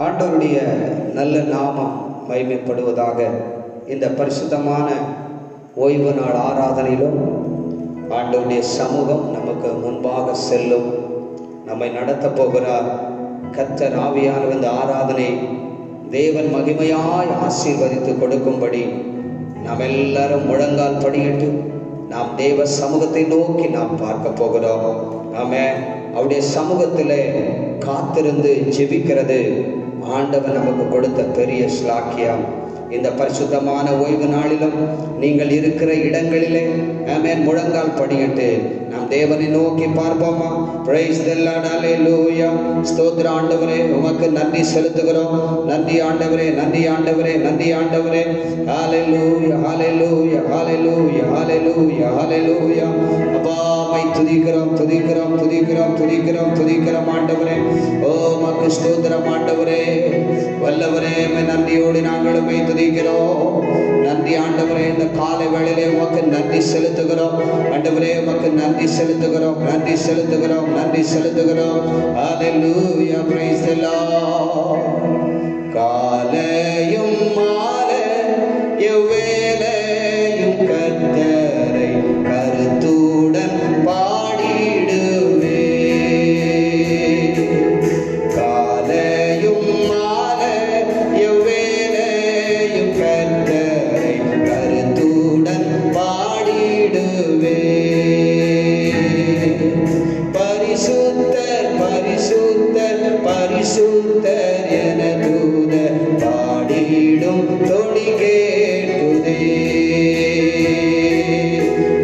ஆண்டவருடைய நல்ல நாமம் மகிமைப்படுவதாக. இந்த பரிசுத்தமான ஓய்வு நாள் ஆராதனையிலும் ஆண்டவருடைய சமூகம் நமக்கு முன்பாக செல்லும். நம்மை நடத்த போகிறார் கர்த்தர் ஆவியானவர். இந்த ஆராதனை தேவன் மகிமையாய் ஆசீர்வதித்து கொடுக்கும்படி நாம் எல்லாரும் முழங்கால் படியிட்டு நாம் தேவ சமூகத்தை நோக்கி நாம் பார்க்க போகிறோம். நாம அவருடைய சமூகத்தில் காத்திருந்து ஜெபிக்கிறது ஆண்டவர் நமக்கு கொடுத்த பெரிய ஸ்லாக்கியம். இந்த பரிசுத்தமான ஓய்வு நாளிலும் நீங்கள் இருக்கிற இடங்களிலே ஆமென் முழங்கால் படியிட்டு நாம் தேவனை நோக்கி பார்ப்போமா? பிரைஸ் தி லார்ட், ஹalleluya. ஸ்தோத்திர ஆண்டவரே, உமக்கு நன்றி செலுத்துகிறோம். நன்றி ஆண்டவரே, நன்றி ஆண்டவரே, நன்றி ஆண்டவரே. ஹalleluya, ஹalleluya, ஹalleluya, ஹalleluya, ஹalleluya. அப்பாவை துதிக்கிறோம், துதிக்கிறோம், துதிக்கிறோம், துதிக்கிறோம், துதிக்கிறோம் ஆண்டவரே. ஓ உமக்கு ஸ்தோத்திரம் ஆண்டவரே, வல்லவரே. நன்றியோடு நாங்கள் உம்மை துதிக்கிறோம். நன்றி ஆண்டவரே. இந்த காலை வேளையிலே உமக்கு நன்றி செலுத்துகிறோம் ஆண்டவரே. உமக்கு நன்றி செலுத்துகிறோம், நன்றி செலுத்துகிறோம், நன்றி செலுத்துகிறோம். ஹalleluya, praise the Lord. காலையும் மாலை எவ்வேளையும் கர்த்தரை கருத்துடன் பாடிடுவே. காலையும் மாலை எவ்வேளையும் கர்த்தரை கருத்துடன் பாடிடுவே. பரிசுத்தர் பரிசுத்தர் பரிசுத்தர் என தூதர் பாடிடும் தொனி கேட்குதே.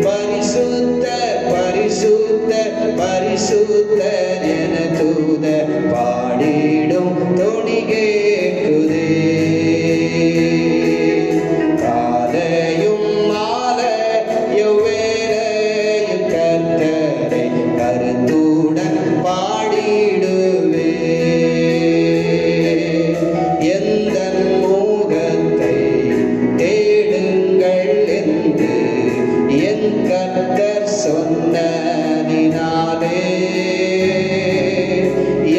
பரிசுத்தர் பரிசுத்தர் பரிசுத்தர் என தூதர் பாடிடும் தொனி கேட்குதே. காலையும் மாலை எவ்வேளையும் கர்த்தரை கருத்துடன் பாடிடுவே. எந்தன் முகத்தை தேடுங்கள் என்று என் கர்த்தர் சொன்னதினாலே.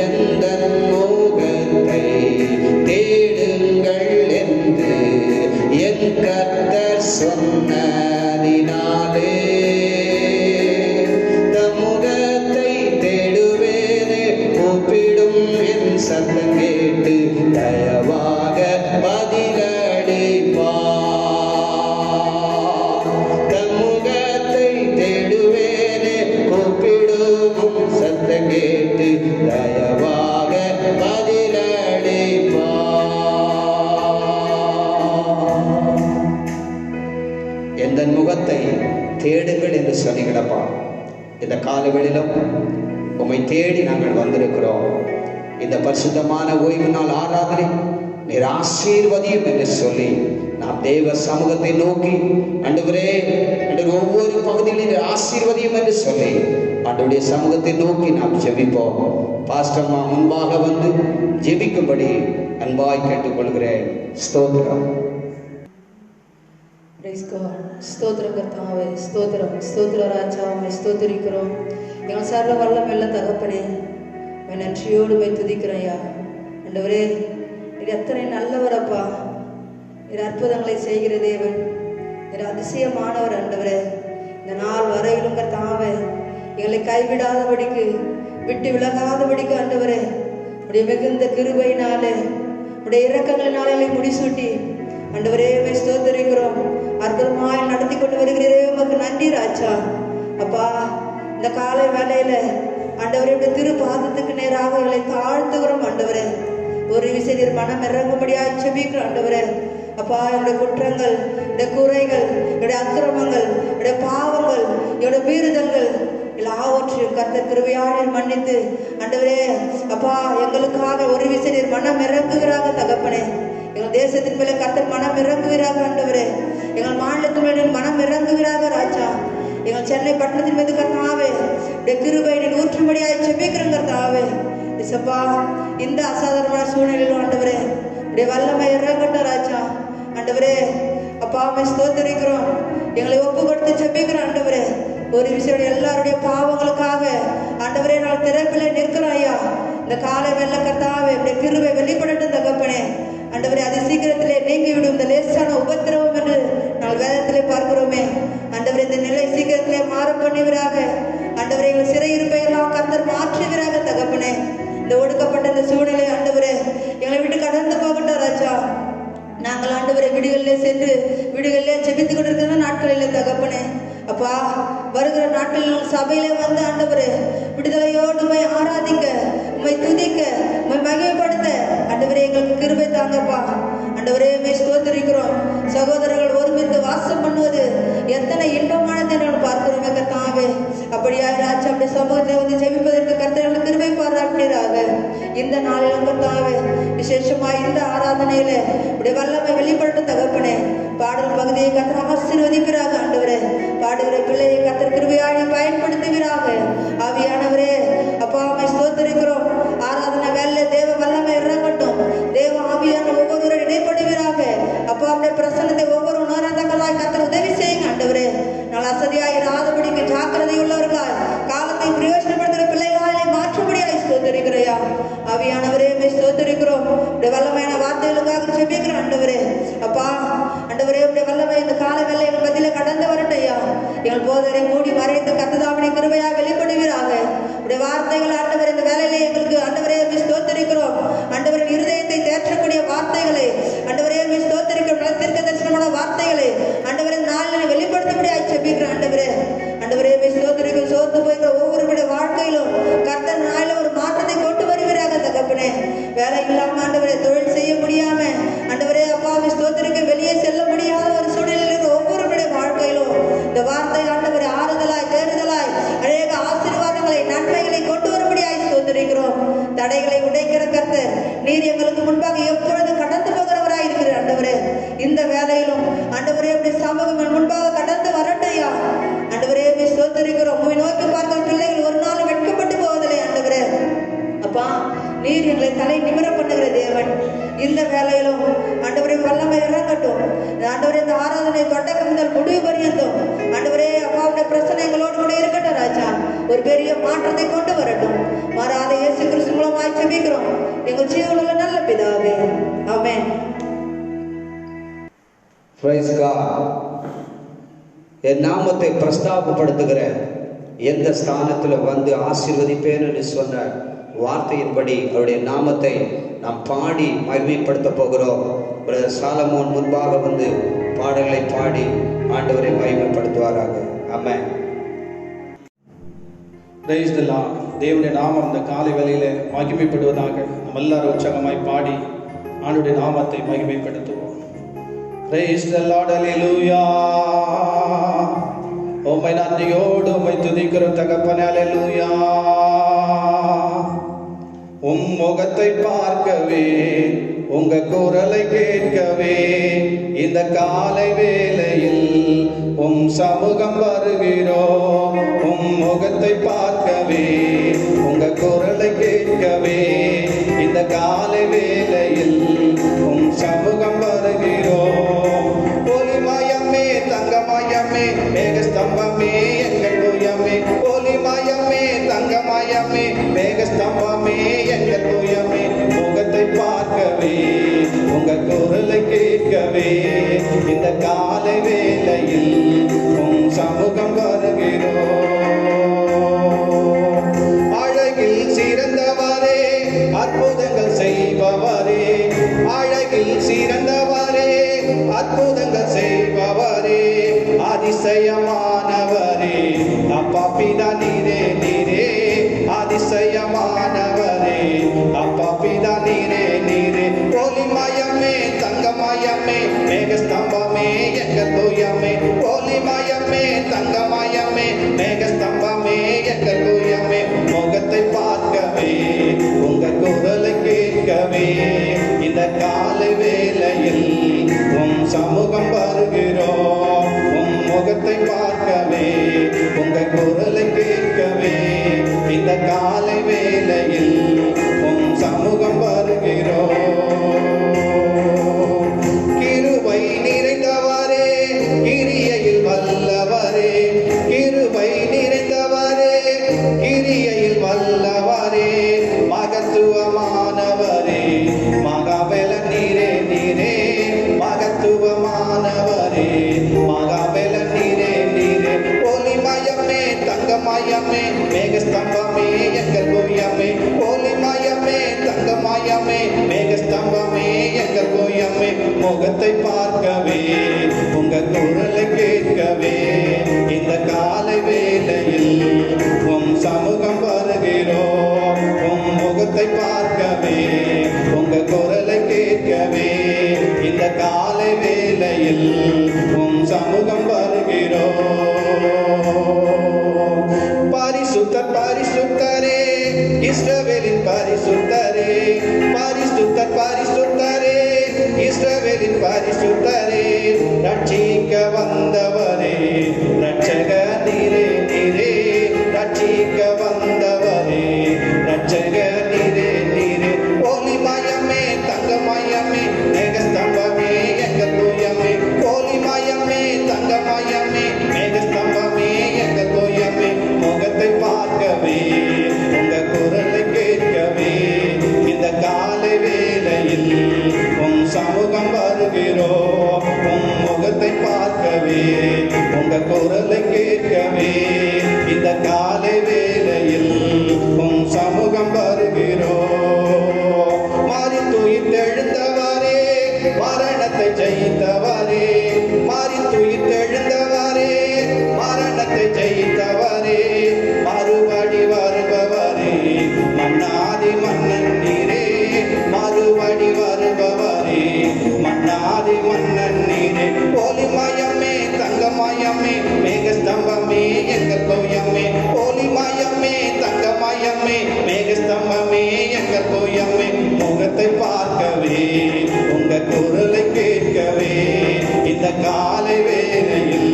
எந்தன் முகத்தை தேடுங்கள் என்று என் கர்த்தர் சொன்னதினாலே. தம்முகத்தை தேடுவேனே, கூப்பிடும் என் சத்தம் கேட்டு தயவாக பதிலளிப்பார். தம்முகத்தை தேடுவேனே, கூப்பிடும் சத்தம் கேட்டு தயவாக பதிலளிப்பார். எந்த முகத்தை தேடுங்கள் என்று சொல்லி கிடப்பா. இந்த காலவெளியிலும் உம்மை தேடி நாங்கள் வந்திருக்கிறோம். இந்த பரிசுத்தமான ஓய்வு நாள் ஆராதனை நீர் ஆசீர்வதியும் என்று சொல்லி நாம் தேவ சமூகத்தை நோக்கி ஆண்டவரே, ஒவ்வொரு பகுதியிலும் ஆசீர்வதியும் என்று சொல்லி ஆண்டவருடைய சமூகத்தை நோக்கி நாம் ஜெபிப்போம். பாஸ்டர்மா முன்பாக வந்து ஜெபிக்கும்படி அன்பாய் கேட்டுக்கொள்கிறேன். ஸ்தோத்திரம். ஸ்தோத்திரம் கர்த்தாவே, ஸ்தோத்திரம், ஸ்தோத்திர ராஜா, உம்மை ஸ்தோத்திரிக்கிறோம். எங்கள் சர்வ வல்லமையுள்ள தகப்பனே, உம்மை நன்றியோடு உம்மை துதிக்கிறோம் ஐயா. ஆண்டவரே, நீர் எத்தனை நல்லவரப்பா. நீர் அற்புதங்களை செய்கிற தேவன், நீர் அதிசயமானவர் ஆண்டவரே. இந்த நாள் வரையிலும் கர்த்தாவே எங்களை கைவிடாதபடிக்கு, விட்டு விலகாதபடிக்கு ஆண்டவரே உடைய மிகுந்த கிருபையினாலே, உடைய இரக்கங்களினாலே எங்களை முடிசூட்டி ஆண்டவரே உம்மை ஸ்தோத்திரிக்கிறோம். அற்புதமாய் நடத்தி கொண்டு வருகிறே, உமக்கு நன்றி ராஜா. அப்பா, இந்த காலை வேலையில ஆண்டவரே திரு பாதத்துக்கு நேராக எங்களை தாழ்த்துகிறோம் ஆண்டவரே. ஒரு விசையர் மனம் இறங்கும்படியாக ஜெபிக்கிறோம் ஆண்டவரே. அப்பா, என்னுடைய குற்றங்கள், என்னுடைய குறைகள், என்னுடைய அக்கிரமங்கள், என்னுடைய பாவங்கள், என்னுடைய மீறுதல்கள் எல்லாவற்றையும் கர்த்தர் கிருபையாய் மன்னித்து ஆண்டவரே அப்பா எங்களுக்காக ஒரு விசையர் மனம் இறங்குகிறாங்க தகப்பனே. எங்கள் தேசத்தின் மேலே கர்த்தர் மனம் இறங்குகிறாங்க ஆண்டவரே. எங்கள் மாநிலத்தின் மேலே மனம் இறங்குகிறாங்க ராஜா. எங்கள் சென்னை பட்டணத்தின் மீது கர்த்தாவே உடைய கிருபை ஊற்றும்படியாய் ஜெபிக்கிறோம் கர்த்தாவே. இசப்பா, இந்த அசாதாரணமான சூழ்நிலையில் ஆண்டவரே உடைய வல்லமை இறங்கட்டும் ராஜா. ஆண்டவரே அப்பா உம்மை ஸ்தோத்திரிக்கிறோம். எங்களை ஒப்பு கொடுத்து ஜெபிக்கிறோம் ஆண்டவரே. ஒரு விஷயம் எல்லாருடைய பாவங்களுக்காக ஆண்டவரே நாள் திறப்பில் நிற்கிறோம் ஐயா. இந்த காலை வெள்ள கர்த்தாவே இப்படி கிருபை வெளிப்படட்டும் தகப்பனே. ஆண்டவரே அது சீக்கிரத்திலே நீங்கிவிடும் இந்த லேசான உபத்திரவம் என்று நாங்கள் வேதத்திலே பார்க்கிறோமே. ஆண்டவரே இந்த நிலை சீக்கிரத்திலே மாற பண்ணுவீராக. ஆண்டவரே எங்கள் சிறையிருப்பை எல்லாம் கர்த்தர் மாற்றுவீராக தகப்பனே. இந்த ஒடுக்கப்பட்ட இந்த சூழ்நிலை ஆண்டவரே எங்களை விட்டு கடந்து போகட்டும் ராஜா. நாங்கள் ஆண்டவரை வீடுகளிலே சென்று வீடுகளிலே ஜெபித்து கொண்டிருக்கிற நாட்கள் இல்லை தகப்பனே. அப்பா வருகிற நாட்களில் சபையிலே வந்து ஆண்டவரே விடுதலையோடு உம்மை ஆராதிக்க, உம்மை துதிக்க, உம்மை மகிமைப்படுத்த ஆண்டவரே எங்களுக்கு கிருபை தாங்கப்பா. ஆண்டவரே உம்மை ஸ்தோத்திரிக்கிறோம். சகோதரர்கள் ஒருமித்து வாசம் பண்ணுவது எத்தனை இன்பமானது என்று பார்க்கிறோம் கர்த்தாவே. அப்படியா ராஜா அப்படி சமூகத்தில் வந்து ஜெபிப்பதற்கு கர்த்தர்கள் கிருபை பாராட்டினாக. இந்த நாளிலும் கர்த்தாவே விசேஷமாய் இந்த ஆராதனையில இப்படி வல்லமை வெளிப்படட்டும் தகப்பனே. பாடல் பகுதியை கர்த்தர் ஆசீர்வதிப்பீராக ஆண்டவரே. பாடுகிற பிள்ளையை கர்த்தர் கிருபையாய் பயன்படுத்துவீராக. ஆவியானவரே அப்பா உம்மை ஸ்தோத்திரிக்கிறோம். ஆராதனை வேலை தேவ வல்லமை இறங்கட்டும். தேவ ஆவியான ஒவ்வொருவரும் இடைப்படுவீராக. அப்பா உம்முடைய பிரசன்னத்தை ஒவ்வொரு உணர்ந்தங்களாய் கர்த்தர் உதவி செய்யுங்க ஆண்டவரே. நாள் அசதியாய் இராதபடிக்கு ஜாக்கிரதை உள்ளவர்களாய் காலத்தை பிரயோஜனப்படுத்துகிற பிள்ளைகளை மாற்றும்படியாய் ஸ்தோத்திரிக்கிறையா. ஆவியானவரே உம்மை ஸ்தோத்திரிக்கிறோம். உடைய வல்லமையான வார்த்தைகளுக்காக ஜெபிக்கிறோம் ஆண்டவரே. அப்பா ஆண்டவரே உடைய வல்லமை இந்த கால வேலை எங்கள் மத்தியில கடந்து வரட்டையா. எங்கள் போதரை மூடி மறைத்து கர்த்ததாவினை கிருபையாக வெளிப்படுவீராக. உடைய வார்த்தைகள் ஆண்டவரே இந்த வேலையிலே எங்களுக்கு ஆண்டவரே ஸ்தோத்திரிக்கிறோம். ஆண்டவரின் இருதயத்தை தேற்றக்கூடிய வார்த்தைகளை ஆண்டவரே ஸ்தோத்திரிக்கிறோம். தீர்க்க தரிசனமான வார்த்தைகளை ஆண்டவரே நாளில் வெளிப்படுத்தபடியாக ஜெபிக்கிறோம் ஆண்டவரே. ஆண்டவரே ஸ்தோத்திரிக்கிறோம். சோர்ந்து போய்கிற ஒவ்வொருடைய வாழ்க்கையிலும் கர்த்தர் நாளில் ஒரு மாற்றத்தை கொண்டு வருவீராக தகப்பனே. வேலை இல்லாம ஆண்டவரே தொழில் செய்ய முடியாம ஆண்டவரே அப்பாவை ஸ்தோத்திரிக்க வெளியே செல்ல முடியாத ஒரு சூழ்நிலையில் இருக்கிற ஒவ்வொருடைய வாழ்க்கையிலும் இந்த வார்த்தை ஆண்டவரே ஆறுதலாய் தேறுதலாய் அநேக ஆசீர்வாதங்களை நன்மைகளை கொண்டு வரும்படியாய் ஸ்தோத்திரிக்கிறோம். தடைகளை உடைக்கிற கர்த்தர் நீர் எங்களுக்கு முன்பாக எப்பொழுது கடந்து போகிறவராய் இருக்கிற ஆண்டவரே. இந்த வேலையிலும் ஆண்டவரே அப்படி சமூகம் முன்பாக கடந்து வரட்டையா. ஆண்டவரே ஸ்தோத்திரிக்கிறோம். உம்மை நோக்கி பார்க்கிற பிள்ளைகள் ஒரு நாள் வெட்கப்பட்டு போவதில்லை ஆண்டவரே. அப்பா நீர் எங்களை தலை நிமிர பண்ணுகிற தேவன். இந்த வேலையிலும் ஆண்டவரே வல்லமை இறங்கட்டும். ஆண்டவரே இந்த ஆராதனை தொடக்கம் முதல் முடிவு பரியந்தம் ஆண்டவரே அப்பாவுடைய பிரச்சனை எங்களோடு கூட இருக்கட்டும் ராஜா. ஒரு பெரிய மாற்றத்தை கொண்டு வரட்டும். மாறாத இயேசு கிறிஸ்து மூலமாய் ஜெபிக்கிறோம் எங்கள் ஜீவனுள்ள நல்ல பிதாவே. ஆமென். Price God. என் நாமத்தை பிரஸ்தாபப்படுத்துகிற எந்த ஸ்தானத்தில் வந்து ஆசீர்வதிப்பேன் என்று சொன்ன வார்த்தையின்படி அவருடைய நாமத்தை நாம் பாடி மகிமைப்படுத்த போகிறோம். பிரதர் சாலமோன் முன்பாக வந்து பாடல்களை பாடி ஆண்டவரை மகிமைப்படுத்துவாராக. ஆமென். Price the Lord. தேவனுடைய நாமம் இந்த காலை வேளையில மகிமைப்படுவதாக. நம்ம எல்லாரும் உற்சாகமாய் பாடி ஆண்டவருடைய நாமத்தை மகிமைப்படுத்துவோம். Praise the lord. ஹல்லேலூயா. உம்மை நன்றியோடு உம்மை துதிக்கிறோம் தகப்பனே. ஹல்லேலூயா. உம் முகத்தை பார்க்கவே உங்க குரலை கேட்கவே இந்த காலை வேளையில் உம் சமூகம் வருகிறோம். உம் முகத்தை பார்க்கவே உங்க குரலை கேட்கவே இந்த காலை வேளையில் உம் சமூகம் வருகிறோம். ஒளிமயமே தங்கமயமே மேகஸ்தம்பமே எங்கள் தூயமே. ஒளிமயமே தங்கமயமே மேகஸ்தம்பமே எங்கள் தூயமே. முகத்தை பார்க்கவே உங்க குரலை கேட்கவே இந்த காலை வேளையில் உம் சமூகம் வருகிறோம். அழகில் சிறந்தவரே அற்புதங்கள் செய்பவரே. அழகில் சிறந்தவரே அற்புதங்கள் செய்பவரே. அதிசயமானவரே அப்பா பிதா நீரே நீரே. அதிசயமானவரே அப்பா பிதா நீரே நீரே. ஒளிமயமே தங்கமயமே மேகஸ்தம்பமே எங்கள் தூயமே. ஒளிமயமே தங்கமயமே மேகஸ்தம்பமே எங்கள் தூயமே. முகத்தை பார்க்கவே உங்க குரலை கேட்கவே இந்த காலை வேளையில் உம் சமூகம் வருகிறோம். உம் முகத்தை பார்க்கவே உங்க குரலை கேட்க வந்தவரே, மகாபல நீரே நீரே, ஒளிமயமே தங்கமயமே மேகஸ்தம்பமே எங்கள் கோயமே, ஒளிமயமே தங்கமயமே மேகஸ்தம்பமே எங்கள் கோயமே, முகத்தை பார்க்கவே உங்க குரலை கேட்கவே இந்த காலை வேளையில் உம் சமூகம் வருகிறோம். உம் முகத்தை பார்க்கவே உங்க குரலை கேட்கவே இந்த காலை வேளையில் உம் சமூகம் வருகிறோம். பரிசுத்தர் பரிசுத்தரே, இஸ்ரவேலின் பரிசுத்தரே, பரிசுத்தர் பரிசுத்தரே, இஸ்ரவேலின் பரிசுத்தரே, ரட்சிக்க வந்தவரே, ரட்சக நீரே நீரே, ரட்சிக்க வந்தவரே, ரட்சக நீரே நீரே, ஒளிமயமே தங்கமயமே மேகஸ்தம்பமே எங்கள் கோயமே, ஒளிமயமே தங்கமயமே மேகஸ்தம்பமே எங்கள் கோயமே, முகத்தை பார்க்கவே உங்க குரலை கேட்கவே இந்த காலை வேளையில் உம் சமூகம் வருகிறோம். உம் முகத்தை பார்க்கவே உங்க குரலை கேட்கவே இந்த காலை வேளையில் உம் சமூகம் வருகிறோம். மரித்துயிர்த்தெழுந்தவரே, மரணத்தை ஜெயித்தவரே, மரித்துயிர்த்தெழுந்தவரே, மரணத்தை ஜெயித்தவரே, மறுபடி வருபவரே, மன்னாதி மன்னன் நீரே, மறுபடி வருபவரே, மன்னாதி மன்னன் நீரே, ஒளிமயமே தங்கமயமே மேகஸ்தம்பமே எங்கள் கோயமே, ஒளிமயமே தங்கமயமே மேகஸ்தம்பமே எங்கள் கோயமே, முகத்தை பார்க்கவே உங்க குரலை கேட்கவே இந்த காலை வேளையில்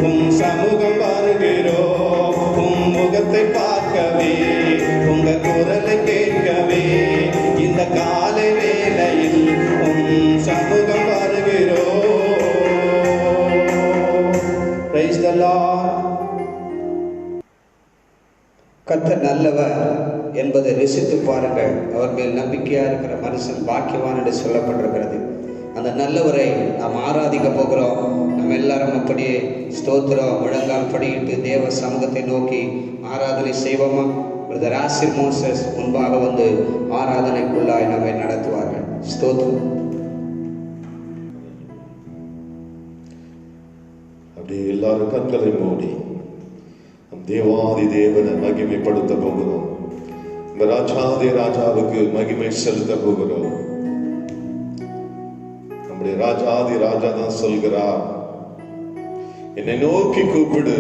உம் சமூகம் வருகிறோம். உம் முகத்தை பார்க்கவே உங்க குரலை கேட்கவே இந்த காலை வேளையில் உம் சமூகம் வருகிறோம். Praise the Lord. கர்த்தர் நல்லவர் என்பதை ருசித்து பாருங்கள். அவர் மேல் நம்பிக்கையா இருக்கிற மனுஷன் பாக்கியவான் என்று சொல்லப்பட்டிருக்கிறது. அந்த நல்லவரை நாம் ஆராதிக்க போகிறோம். நம்ம எல்லாரும் அப்படியே ஸ்தோத்திரம் முழங்கால் படியிட்டு தேவ சமூகத்தை நோக்கி ஆராதனை செய்வோமா? பிரதர் ஆசிர் மோசஸ் முன்பாக வந்து ஆராதனைக்குள்ளாய் நம்மை நடத்துவார்கள். ஸ்தோத்திரம். அப்படியே எல்லாரும் கண்களை மூடி தேவாதி தேவனை மகிமைப்படுத்த போகிறோம். இந்த ராஜாதி ராஜாவுக்கு மகிமை செலுத்த போகிறோம். நம்முடைய ராஜாதி ராஜா தான் சொல்கிறார், என்னை நோக்கி கூப்பிடு,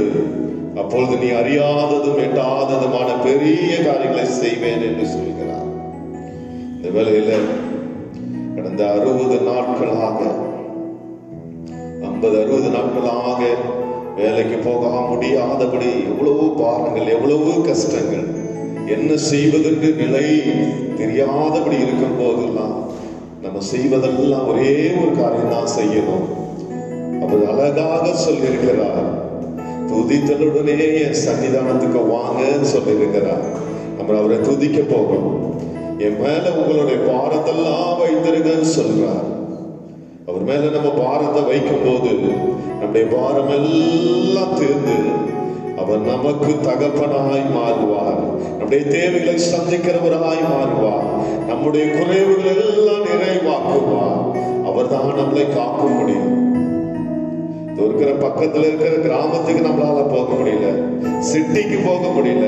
அப்பொழுது நீ அறியாததும் எட்டாததுமான பெரிய காரியங்களை செய்வேன் என்று சொல்கிறார். இந்த வேளையில கடந்த 60 நாட்களாக 50-60 நாட்களாக வேலைக்கு போக முடியாதபடி எவ்வளவு பாரங்கள், எவ்வளவு கஷ்டங்கள், என்ன செய்வதென்று நிலை தெரியாதபடி இருக்கும் போதெல்லாம் நம்ம செய்வதெல்லாம் ஒரே ஒரு காரியம் தான் செய்யணும். அவர் அழகாக சொல்லியிருக்கிறார், துதித்தலுடனே என் சன்னிதானத்துக்கு வாங்கன்னு சொல்லியிருக்கிறார். நம்ம அவரை துதிக்க போகிறோம். என் மேல உங்களுடைய பாரத்தெல்லாம் வைத்திருங்கன்னு சொல்றார். அவர் மேல நம்ம பாரத்தை வைக்கும் போது நம்முடைய பாரம் எல்லாம் தீர்ந்து அவர் நமக்கு தகப்பனாய் மாறுவார். நம்முடைய தேவைகளை சந்திக்கிறவராய் மாறுவார். நம்முடைய குறைவுகள் எல்லாம் நிறைவாக்குவார். அவர் தான் நம்மளை காக்க முடியும். இருக்கிற பக்கத்துல இருக்கிற கிராமத்துக்கு நம்மளால போக முடியல, சிட்டிக்கு போக முடியல.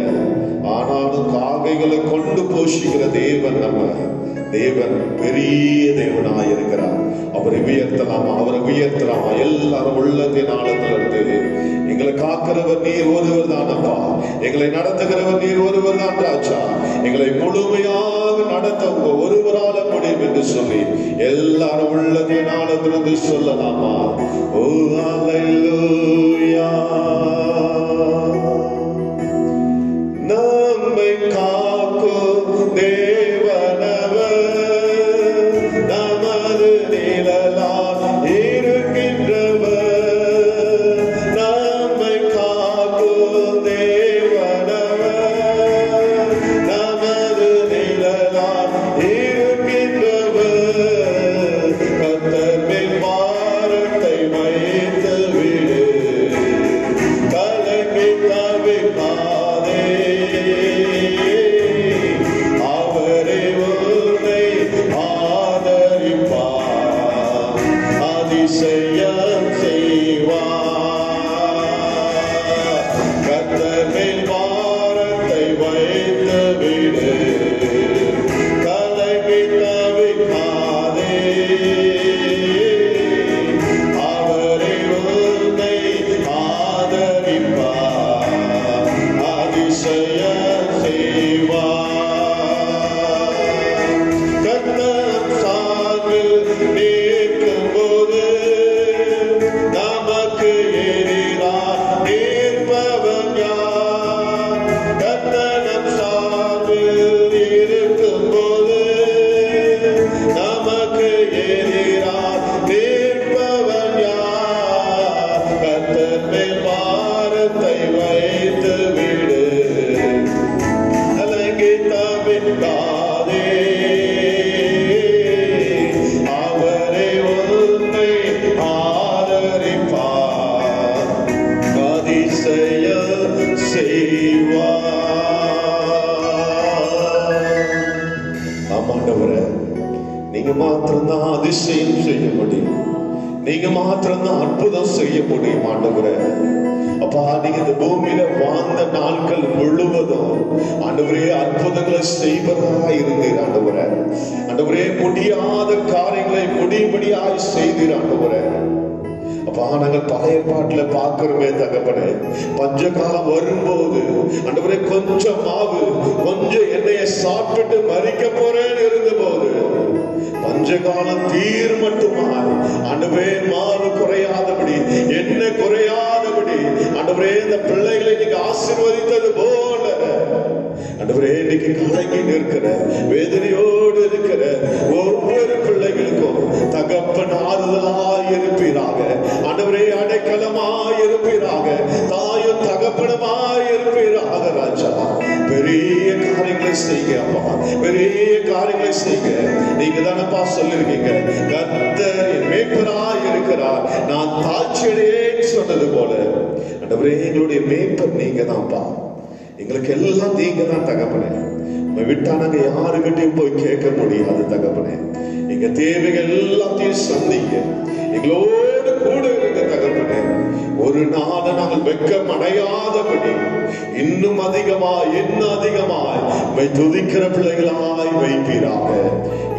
ஆனாலும் காகைகளை கொண்டு போஷிக்கிற தேவன் நம்ம தேவன் பெரிய தேவனாய் இருக்கிறார். அவரை உயர்த்தலாமா? அவரை உயர்த்தலாமா? எல்லாரும் உள்ளத்தின் ஆழத்துல இருந்து எங்களை காக்கிறவர் நீர் ஒருவர் தானப்பா, எங்களை நடத்துகிறவர் நீர் ஒருவர் தான் ராஜா, எங்களை முழுமையாக நடத்த உங்க ஒருவரால முடியும் என்று சொல்லி எல்லாரும் உள்ளத்தின் ஆழத்திலிருந்து சொல்லலாமா? ஓ அல்லேலூயா. நம்மை காக்கும் தேவனவர், நமது நிழலாய் இருக்கின்றவர். நம்மை காக்கும் தேவனவர், நமது நிழலாய் இருக்கின்றவர். கர்த்தர் மேல் பாரத்தை வைத்து தேவா. ஆமாண்டவரே, நீங்க மாத்திரம்தான் அதிசயம் செய்ய முடியும், நீங்க மாத்திரம்தான் அற்புதம் செய்ய முடியும் ஆண்டவரே. அப்பா, நீங்க இந்த பூமியில வாழ்ந்த நாட்கள் முழுவதும் ஆண்டவரே அற்புதங்களை செய்வதாக இருந்தீர் ஆண்டவரே. ஆண்டவரே, முடியாத காரியங்களை முடியும்படியாய் செய்தீர் ஆண்டவரே. அப்பா, நாங்கள் பழைய பாட்டுல பார்க்கிறோமே தகப்பனே, பஞ்ச காலம் வரும்போது ஆண்டவரே கொஞ்சம் மாவு கொஞ்சம் எண்ணெயை சாப்பிட்டு மறிக்க போறேன்னு இருந்த போது பஞ்சகாலம் தீர் மட்டுமா ஆண்டவரே மாவு குறையாதபடி எண்ணெய் குறையாதபடி ஆண்டவரே இந்த பிள்ளைகளை நீங்க ஆசீர்வதித்தது போல ஆண்டவரே இன்னைக்கு கலங்கி நிற்கிற வேதனையோடு இருக்கிற ஒவ்வொரு பிள்ளைகளுக்கும் தகப்பன் ஆறுதலாய் இருப்பீராக ஆண்டவரே, அடைக்கலமாய் இருப்பீராக, தாயும் தகப்பனமாய் இருப்பீராக ராஜா. பெரிய காரியங்களை செய்க அப்பா, பெரிய காரியங்களை செய்க. நீங்க தானப்பா சொல்லிருக்கீங்க, கர்த்தர் என் மேய்ப்பராய் இருக்கிறார், நான் தாழ்ச்சியடையேன்னு சொன்னது போல ஆண்டவரே எங்களுடைய மேய்ப்பர் நீங்க தான்ப்பா, எங்களுக்கு எல்லாம் நீங்க தான் தகப்பனே. உங்க விட்டா நாங்க யாருக்கிட்டையும் போய் கேட்க முடியாது தகப்பனே. எங்க தேவைகள் எல்லாத்தையும் சந்திங்க, எங்களோடு கூட இருக்க தகப்பனே. ஒரு நாள் நாங்கள் வெட்கம் அடையாதபடி இன்னும் அதிகமாய் இன்னும் அதிகமாய் துதிக்கிற பிள்ளைகளாய் வைப்பீராக.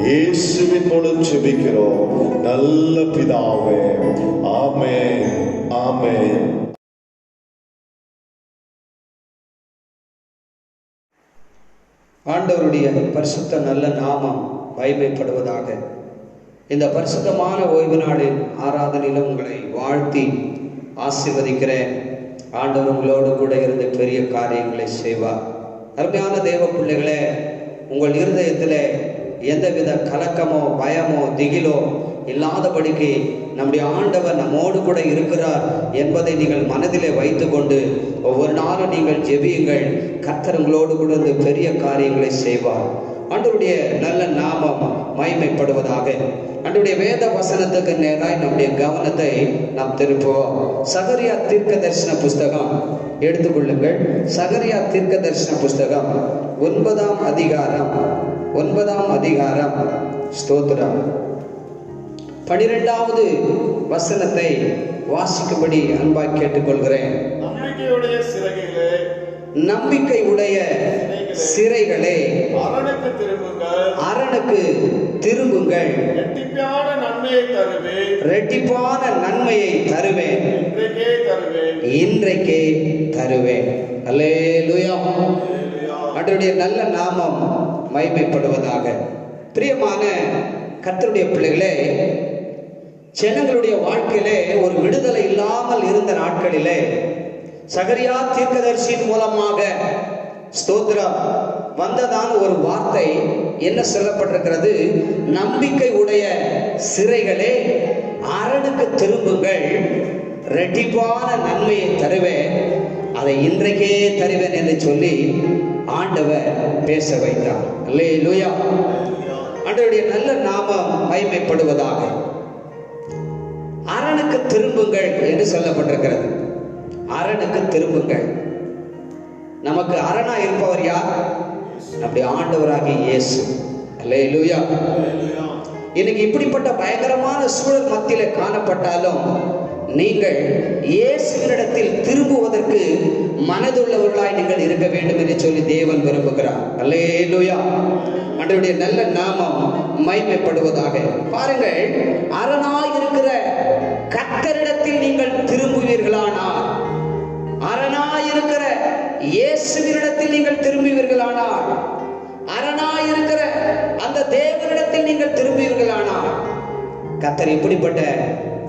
இயேசுவின் மூலம் ஜெபிக்கிறோம் நல்ல பிதாவே, ஆமென், ஆமென். ஆண்டவருடைய பரிசுத்த நல்ல நாமம் மகிமைப்படுவதாக. இந்த பரிசுத்தமான ஓய்வு நாளின் ஆராதனையிலும் உங்களை வாழ்த்தி ஆசீர்வதிக்கிறேன். ஆண்டவர் உங்களோடு கூட இருந்து பெரிய காரியங்களை செய்வார். அருமையான தேவ பிள்ளைகளே, உங்கள் இருதயத்தில் எந்தவித கலக்கமோ பயமோ திகிலோ இல்லாதபடிக்கு நம்முடைய ஆண்டவர் நம்மோடு கூட இருக்கிறார் என்பதை நீங்கள் மனதிலே வைத்து கொண்டு ஒவ்வொரு நாளும் நீங்கள் ஜெபியுங்கள். கர்த்தர் உங்களோடு கூட இருந்து பெரிய காரியங்களை செய்வார். ஆண்டவருடைய நல்ல நாமம் மகிமைப்படுவதாக. ஆண்டவருடைய வேத வசனத்துக்கு நேராய் நம்முடைய கவனத்தை நாம் திருப்புவோம். சகரியா தீர்க்க தரிசன புஸ்தகம் எடுத்துக்கொள்ளுங்கள். சகரியா தீர்க்க தரிசன புஸ்தகம் 9ஆம் அதிகாரம் ஸ்தோத்திரம் 12வது வசனத்தை வாசிக்கும்படி அன்பாய் கேட்டுக்கொள்கிறேன். நம்பிக்கையுடைய சிறைகளே அரணுக்கு திரும்புங்கள், இரட்டிப்பான நன்மையை தருவேன், இன்றைக்கே தருவேன். அல்லேலூயா. ஆண்டவருடைய நல்ல நாமம் மகிமைப்படுவதாக. பிரியமான கர்த்தருடைய பிள்ளைகளே, ஜனங்களுடைய வாழ்க்கையிலே ஒரு விடுதலை இல்லாமல் இருந்த நாட்களிலே சகரியா தீர்க்கதரிசியின் மூலமாக ஸ்தோத்திரம் வந்ததான ஒரு வார்த்தை என்ன சொல்லப்பட்டிருக்கிறது? நம்பிக்கை உடைய சிறைகளே அரணுக்கு திரும்புங்கள், இரட்டிப்பான நன்மையை தருவேன், அதை இன்றைக்கே தருவேன் என்று சொல்லி ஆண்டவர் பேச வைத்தார். அல்லேலூயா. ஆண்டவருடைய நல்ல நாமம் மகிமைப்படுவதாக. அரணுக்கு திரும்புங்கள் என்று சொல்லப்பட்டிருக்கிறது. அரணுக்கு திரும்புங்கள். நமக்கு அரணா இருப்பவர் யார்? நம்முடைய ஆண்டவராகிய இயேசு. அல்லேலூயா. இன்னைக்கு இப்படிப்பட்ட பயங்கரமான சூழல் மத்தியில காணப்பட்டாலும் நீங்கள் இயேசுவினிடத்தில் திரும்புவதற்கு மனதுள்ளவர்களாய் நீங்கள் இருக்க வேண்டும் என்று சொல்லி தேவன் விரும்புகிறார். அல்லேலூயா. ஆண்டவருடைய நல்ல நாமம் மகிமைப்படுவதாக. பாருங்கள், அரணாய் இருக்கிற கர்த்தரிடத்தில் நீங்கள் திரும்புவீர்களானால், அரணாய் இருக்கிற இயேசுவினிடத்தில் நீங்கள் திரும்புவீர்களானால், அரணாய் இருக்கிற அந்த தேவனிடத்தில் நீங்கள் திரும்புவீர்களானால், கர்த்தர் இப்படிப்பட்ட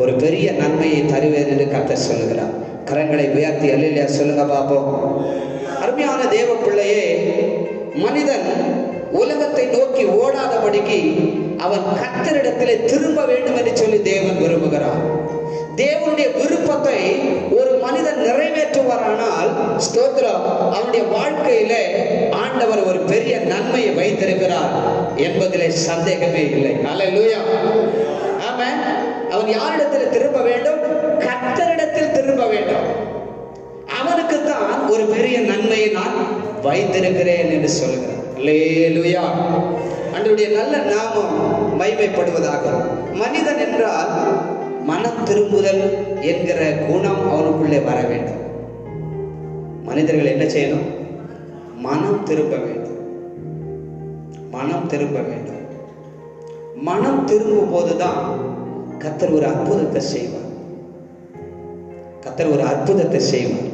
ஒரு பெரிய நன்மையை தருவேன் என்று கர்த்தர் சொல்லுகிறார். கரங்களை உயர்த்தி அல்லேலூயா சொல்லுங்க பாப்போம். அருமையான தேவ பிள்ளையே, மனிதன் உலகத்தை நோக்கி ஓடாதபடிக்கு அவன் கர்த்தரிடத்திலே திரும்ப வேண்டும் என்று சொல்லி தேவன் விரும்புகிறார். தேவனுடைய விருப்பத்தை ஒரு மனிதன் நிறைவேற்றுவாரானால் ஸ்தோத்திரம், அவனுடைய வாழ்க்கையிலே ஆண்டவர் ஒரு பெரிய நன்மையை வைத்திருக்கிறார் என்பதிலே சந்தேகமே இல்லை. அல்லேலூயா. ஆமென். அவன் யாரிடத்தில் திரும்ப வேண்டும்? கர்த்தரிடத்தில் திரும்ப வேண்டும். அவனுக்கு தான் ஒரு பெரிய நன்மை வைத்திருக்கிறேன் என்று சொல்லுகிறார். அல்லேலூயா. ஆண்டவருடைய நல்ல நாமம் மகிமைப்படுவதாக. மனிதன் என்றால் மனம் திரும்புதல் என்கிற குணம் அவனுக்குள்ளே வர வேண்டும். மனிதர்கள் என்ன செய்யணும்? மனம் திரும்ப வேண்டும். மனம் திரும்ப வேண்டும். மனம் திரும்பும் போதுதான் கர்த்தர் ஒரு அற்புதத்தை செய்வார். கர்த்தர் ஒரு அற்புதத்தை செய்வார்.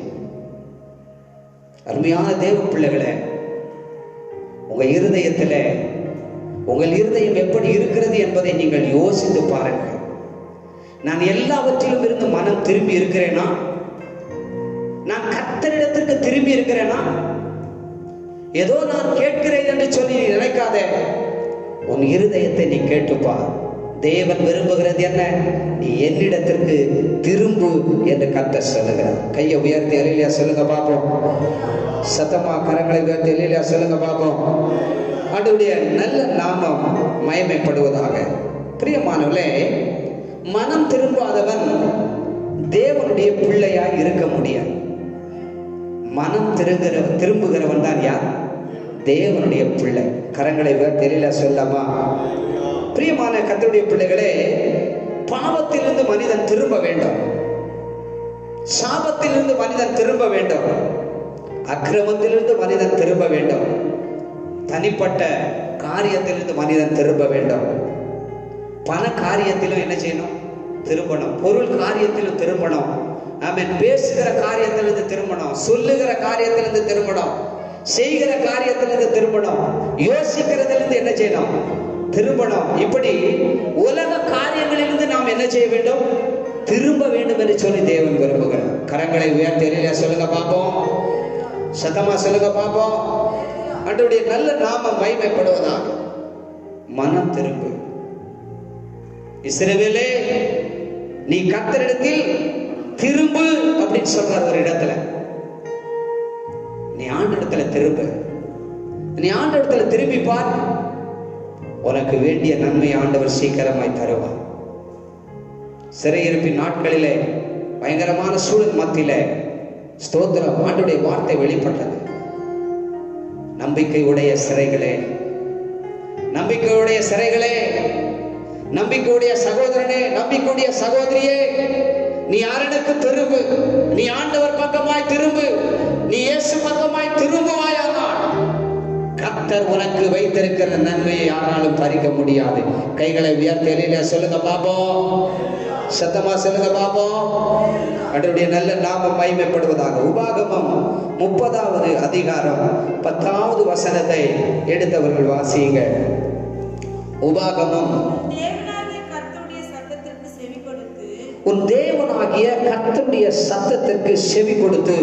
அருமையான தேவ பிள்ளைகளே, உங்க இருதயத்தில் உங்கள் இருதயம் எப்படி இருக்கிறது என்பதை நீங்கள் யோசித்து பாருங்கள். நான் எல்லாவற்றிலும் இருந்து மனம் திரும்பி இருக்கிறேனா? நான் கர்த்தரிடத்திற்கு திரும்பி இருக்கிறேனா? ஏதோ நான் கேட்கிறேன் என்று சொல்லி நினைக்காத. உன் இருதயத்தை நீ கேட்டுப்பார். தேவன் விரும்புகிறது என்ன? நீ என்னிடத்திற்கு திரும்பு என்று கர்த்தர் சொல்லுகிறார். கையை உயர்த்தி அல்லேலூயா சொல்லுங்க பாப்போம். சத்தமா கரங்களை உயர்த்தி அல்லேலூயா சொல்லுங்க பாப்போம். ஆண்டவருடைய நல்ல நாமம் மகிமைப்படுவதாக. பிரியமானவர்களே, மனம் திரும்பாதவன் தேவனுடைய பிள்ளையாய் இருக்க முடியாது. மனம் திரும்புகிறவன் தான் யார்? தேவனுடைய பிள்ளை. கரங்களை தெரியல சொல்லமா? பிரியமான கர்த்தருடைய பிள்ளைகளே, பாவத்திலிருந்து மனிதன் திரும்ப வேண்டும். சாபத்திலிருந்து மனிதன் திரும்ப வேண்டும். அக்கிரமத்திலிருந்து மனிதன் திரும்ப வேண்டும். தனிப்பட்ட காரியத்திலிருந்து மனிதன் திரும்ப வேண்டும். பண காரியத்திலும் என்ன செய்யணும்? திரும்பணும். பொருள் காரியத்திலும் திரும்பணும். ஆமென். பேசுகிற காரியத்திலிருந்து திரும்பணும். சொல்லுகிற காரியத்திலிருந்து திரும்பணும். செய்கிற காரியத்திலிருந்து திரும்பணும். யோசிக்கிறதிலிருந்து என்ன செய்யணும்? திரும்பணும். இப்படி உலக காரியங்களிலிருந்து நாம் என்ன செய்ய வேண்டும்? திரும்ப வேண்டும் என்று சொல்லி தேவன் விரும்புகிறார். கரங்களை உயர்த்தி சொல்லுங்க பாப்போம். சத்தமா சொல்லுங்க பாப்போம். ஆண்டவருடைய நல்ல நாமம் மகிமைப்படுவதாக. மனம் திரும்பு. இஸ்ரவேலே, நீ கர்த்தரிடத்தில் திரும்பு அப்படின்னு சொல்றார் ஒரு இடத்துல. நீ ஆண்டவரிடத்துல திரும்பு. நீ ஆண்டவரிடத்துல திரும்பி பார். உனக்கு வேண்டிய நன்மை ஆண்டவர் சீக்கிரமாய் தருவார். சிறையிருப்பின் நாட்களிலே பயங்கரமான சூழல் மத்தியிலே ஸ்தோத்திரம், ஆண்டவருடைய வார்த்தை வெளிப்பட்டது. நம்பிக்கையுடைய சிறைகளே, நம்பிக்கையுடைய சிறைகளே, நம்பிக்கையுடைய சகோதரனே, நம்பிக்கையுடைய சகோதரியே, நீ யாருக்கு திரும்பு. நீ ஆண்டவர் பக்கமாய் திரும்பு. நீ இயேசு பக்கமாய் திரும்புவாயானால் கர்த்தர் உனக்கு வைத்திருக்கிற நன்மையை யாராலும் பறிக்க முடியாது. கைகளை உயர்த்தி சொல்லுங்க பாப்போம். சத்தமா சொல்லுங்க பாப்போம். அவருடைய நல்ல நாமம் மகிமைப்படுவதாக. உபாகமம் 30வது அதிகாரம் 10வது வசனத்தை எடுத்தவர்கள் வாசியுங்க. உபாகமம், உன் தேவனாகிய கர்த்தருடைய சத்தத்திற்கு செவி கொடுத்து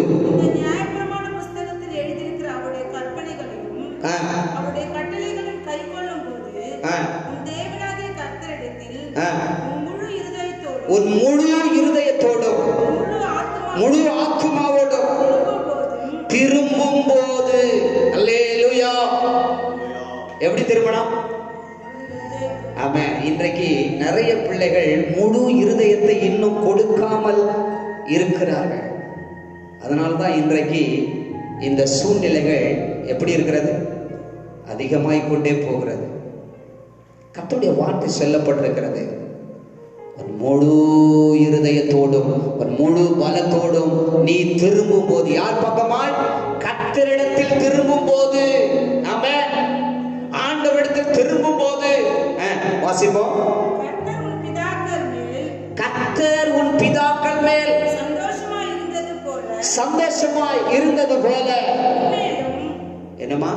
உன் முழு இருதயத்தோடும் முழு ஆத்துமாவோடும் திரும்பும் போது, அல்லேலூயா. எப்படி திரும்பணும்? ஆமென். இன்றைக்கு நிறைய பிள்ளைகள் முழு இருதயத்தை இன்னும் கொடுக்காமல் இருக்கிறார்கள். அதனால்தான் இன்றைக்கு இந்த சூழ்நிலைகள் எப்படி இருக்கிறது? அதிகமாய் கொண்டே போகிறது. கர்த்தருடைய வார்த்தை சொல்லப்பட்டிருக்கிறது, ஒரு முழு இருதயத்தோடும் ஒரு முழு பலத்தோடும் நீ திரும்பும் போது. யார் பக்கமாய்? கர்த்தரிடத்தில் திரும்பும் போது. ஆமென். ஆண்டவரிடத்தில் திரும்பும் போது வாசிப்போம். கர்த்தர் உன் பிதாக்கள் மேல் சந்தோஷமாய் இருந்தது போல என்னமா?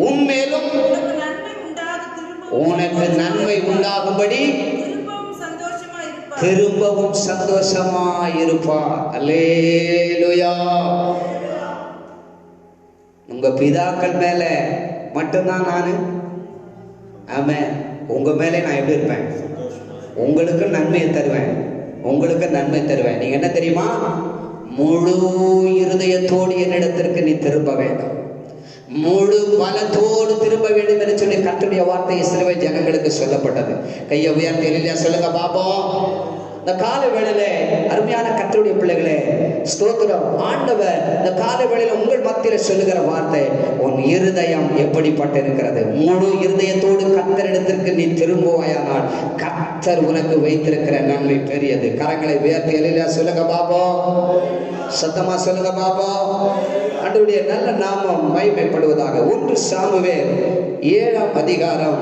உன்மேலும் உனக்கு நன்மை உண்டாகும்படி திரும்பவும் சந்தோஷமாய் இருப்பார். அல்லேலூயா. உங்க பிதாக்கள் மேல மட்டும்தான் நானு. ஆமென். உங்க மேலே நான் எப்படி இருப்பேன்? உங்களுக்கு நன்மையை தருவேன். உங்களுக்கு நன்மை தருவேன். நீங்க என்ன தெரியுமா? முழு இருதயத்தோடு என்னிடத்திற்கு நீ திரும்ப வேண்டும். முழு பலத்தோடு திரும்ப வேண்டும் என்று சொல்லி கர்த்தருடைய வார்த்தை இஸ்ரவேல் ஜனங்களுக்கு சொல்லப்பட்டது. கையை உயர்த்தி சொல்லுங்க பாப்போம். இந்த கால வேளையில அருமையான கர்த்தருடைய பிள்ளைகளே, ஸ்தோத்திரம். ஆண்டவர் இந்த காலை வேளையில உங்கள் மத்தியில சொல்லுகிற வார்த்தை, உன் இருதயம் எப்படிப்பட்ட இருக்கிறது? முழு இருதயத்தோடு கர்த்தரிடத்திற்கு நீ திரும்புவாயானால் கர்த்தர் உனக்கு வைத்திருக்கிற நன்மை பெரியது. கரங்களை உயர்த்தி எலியா சொல்லுங்க பாப்போம், சத்தமா சொல்லுங்க பாப்போம். ஆண்டவருடைய நல்ல நாமம் மகிமைப்படுவதாக. 1 சாமுவேல் 7ஆம் அதிகாரம்,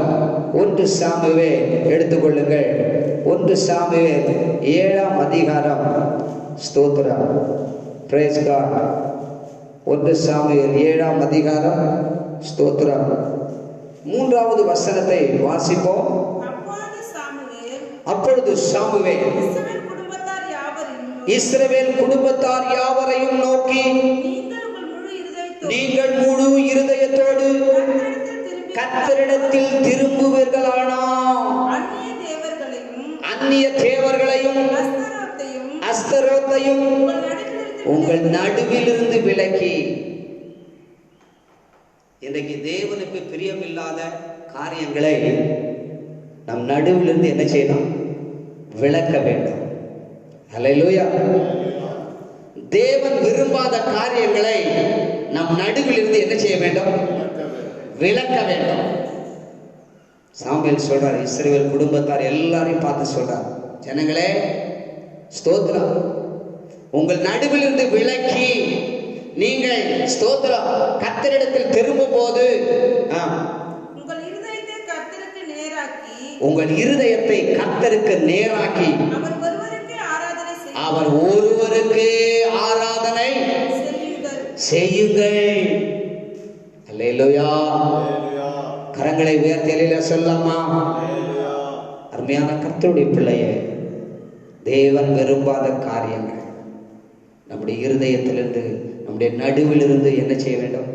1 சாமுவேல் எடுத்துக்கொள்ளுங்கள். 1 சாமுவேல் 7ஆம் அதிகாரம். ஸ்தோத்திரம், பிரைஸ் காட். 1 சாமுவேல் 7ஆம் அதிகாரம். ஸ்தோத்திரம். 3வது வசனத்தை வாசிப்போம். அப்பொழுது சாமுவேல் இஸ்ரவேல் குடும்பத்தார் யாவரையும் நோக்கி, நீங்கள் முழு இருதயத்தோடு கர்த்தரிடத்தில் திரும்புவீர்களானால் அந்நிய தேவர்களையும் அஸ்தரோத்தையும் உங்கள் நடுவிலிருந்து விலக்கி. இன்றைக்கு தேவனுக்கு பிரியமில்லாத காரியங்களை நம் நடுவிலிருந்து என்ன செய்யணும்? விலக்க வேண்டும். அல்லேலூயா. தேவன் விரும்பாத காரியங்களை நம் நடுவில் இருந்து என்ன செய்ய வேண்டும்? விலக்க வேண்டும். சாமுவேல் சொல்றார், இஸ்ரவேல் குடும்பத்தார் எல்லாரையும் பார்த்து சொல்றார், ஜனங்களே ஸ்தோத்திரம், உங்கள் நடுவில் இருந்து விலக்கி நீங்கள் ஸ்தோத்திரம் கர்த்தரிடத்தில் திரும்பும் போது உங்கள் இருதயத்தை கர்த்தருக்கு நேராக்கி அவர் ஒருவருக்கு ஆராதனை செய்யுங்கள். அல்லேலூயா. கரங்களை உயர்த்தி அல்லேலூயா சொல்லலாமா? அருமையான கர்த்தருடைய பிள்ளையே, தேவன் விரும்பாத காரியங்கள் நம்முடைய இருதயத்திலிருந்து, நம்முடைய நடுவிலிருந்து என்ன செய்ய வேண்டும்?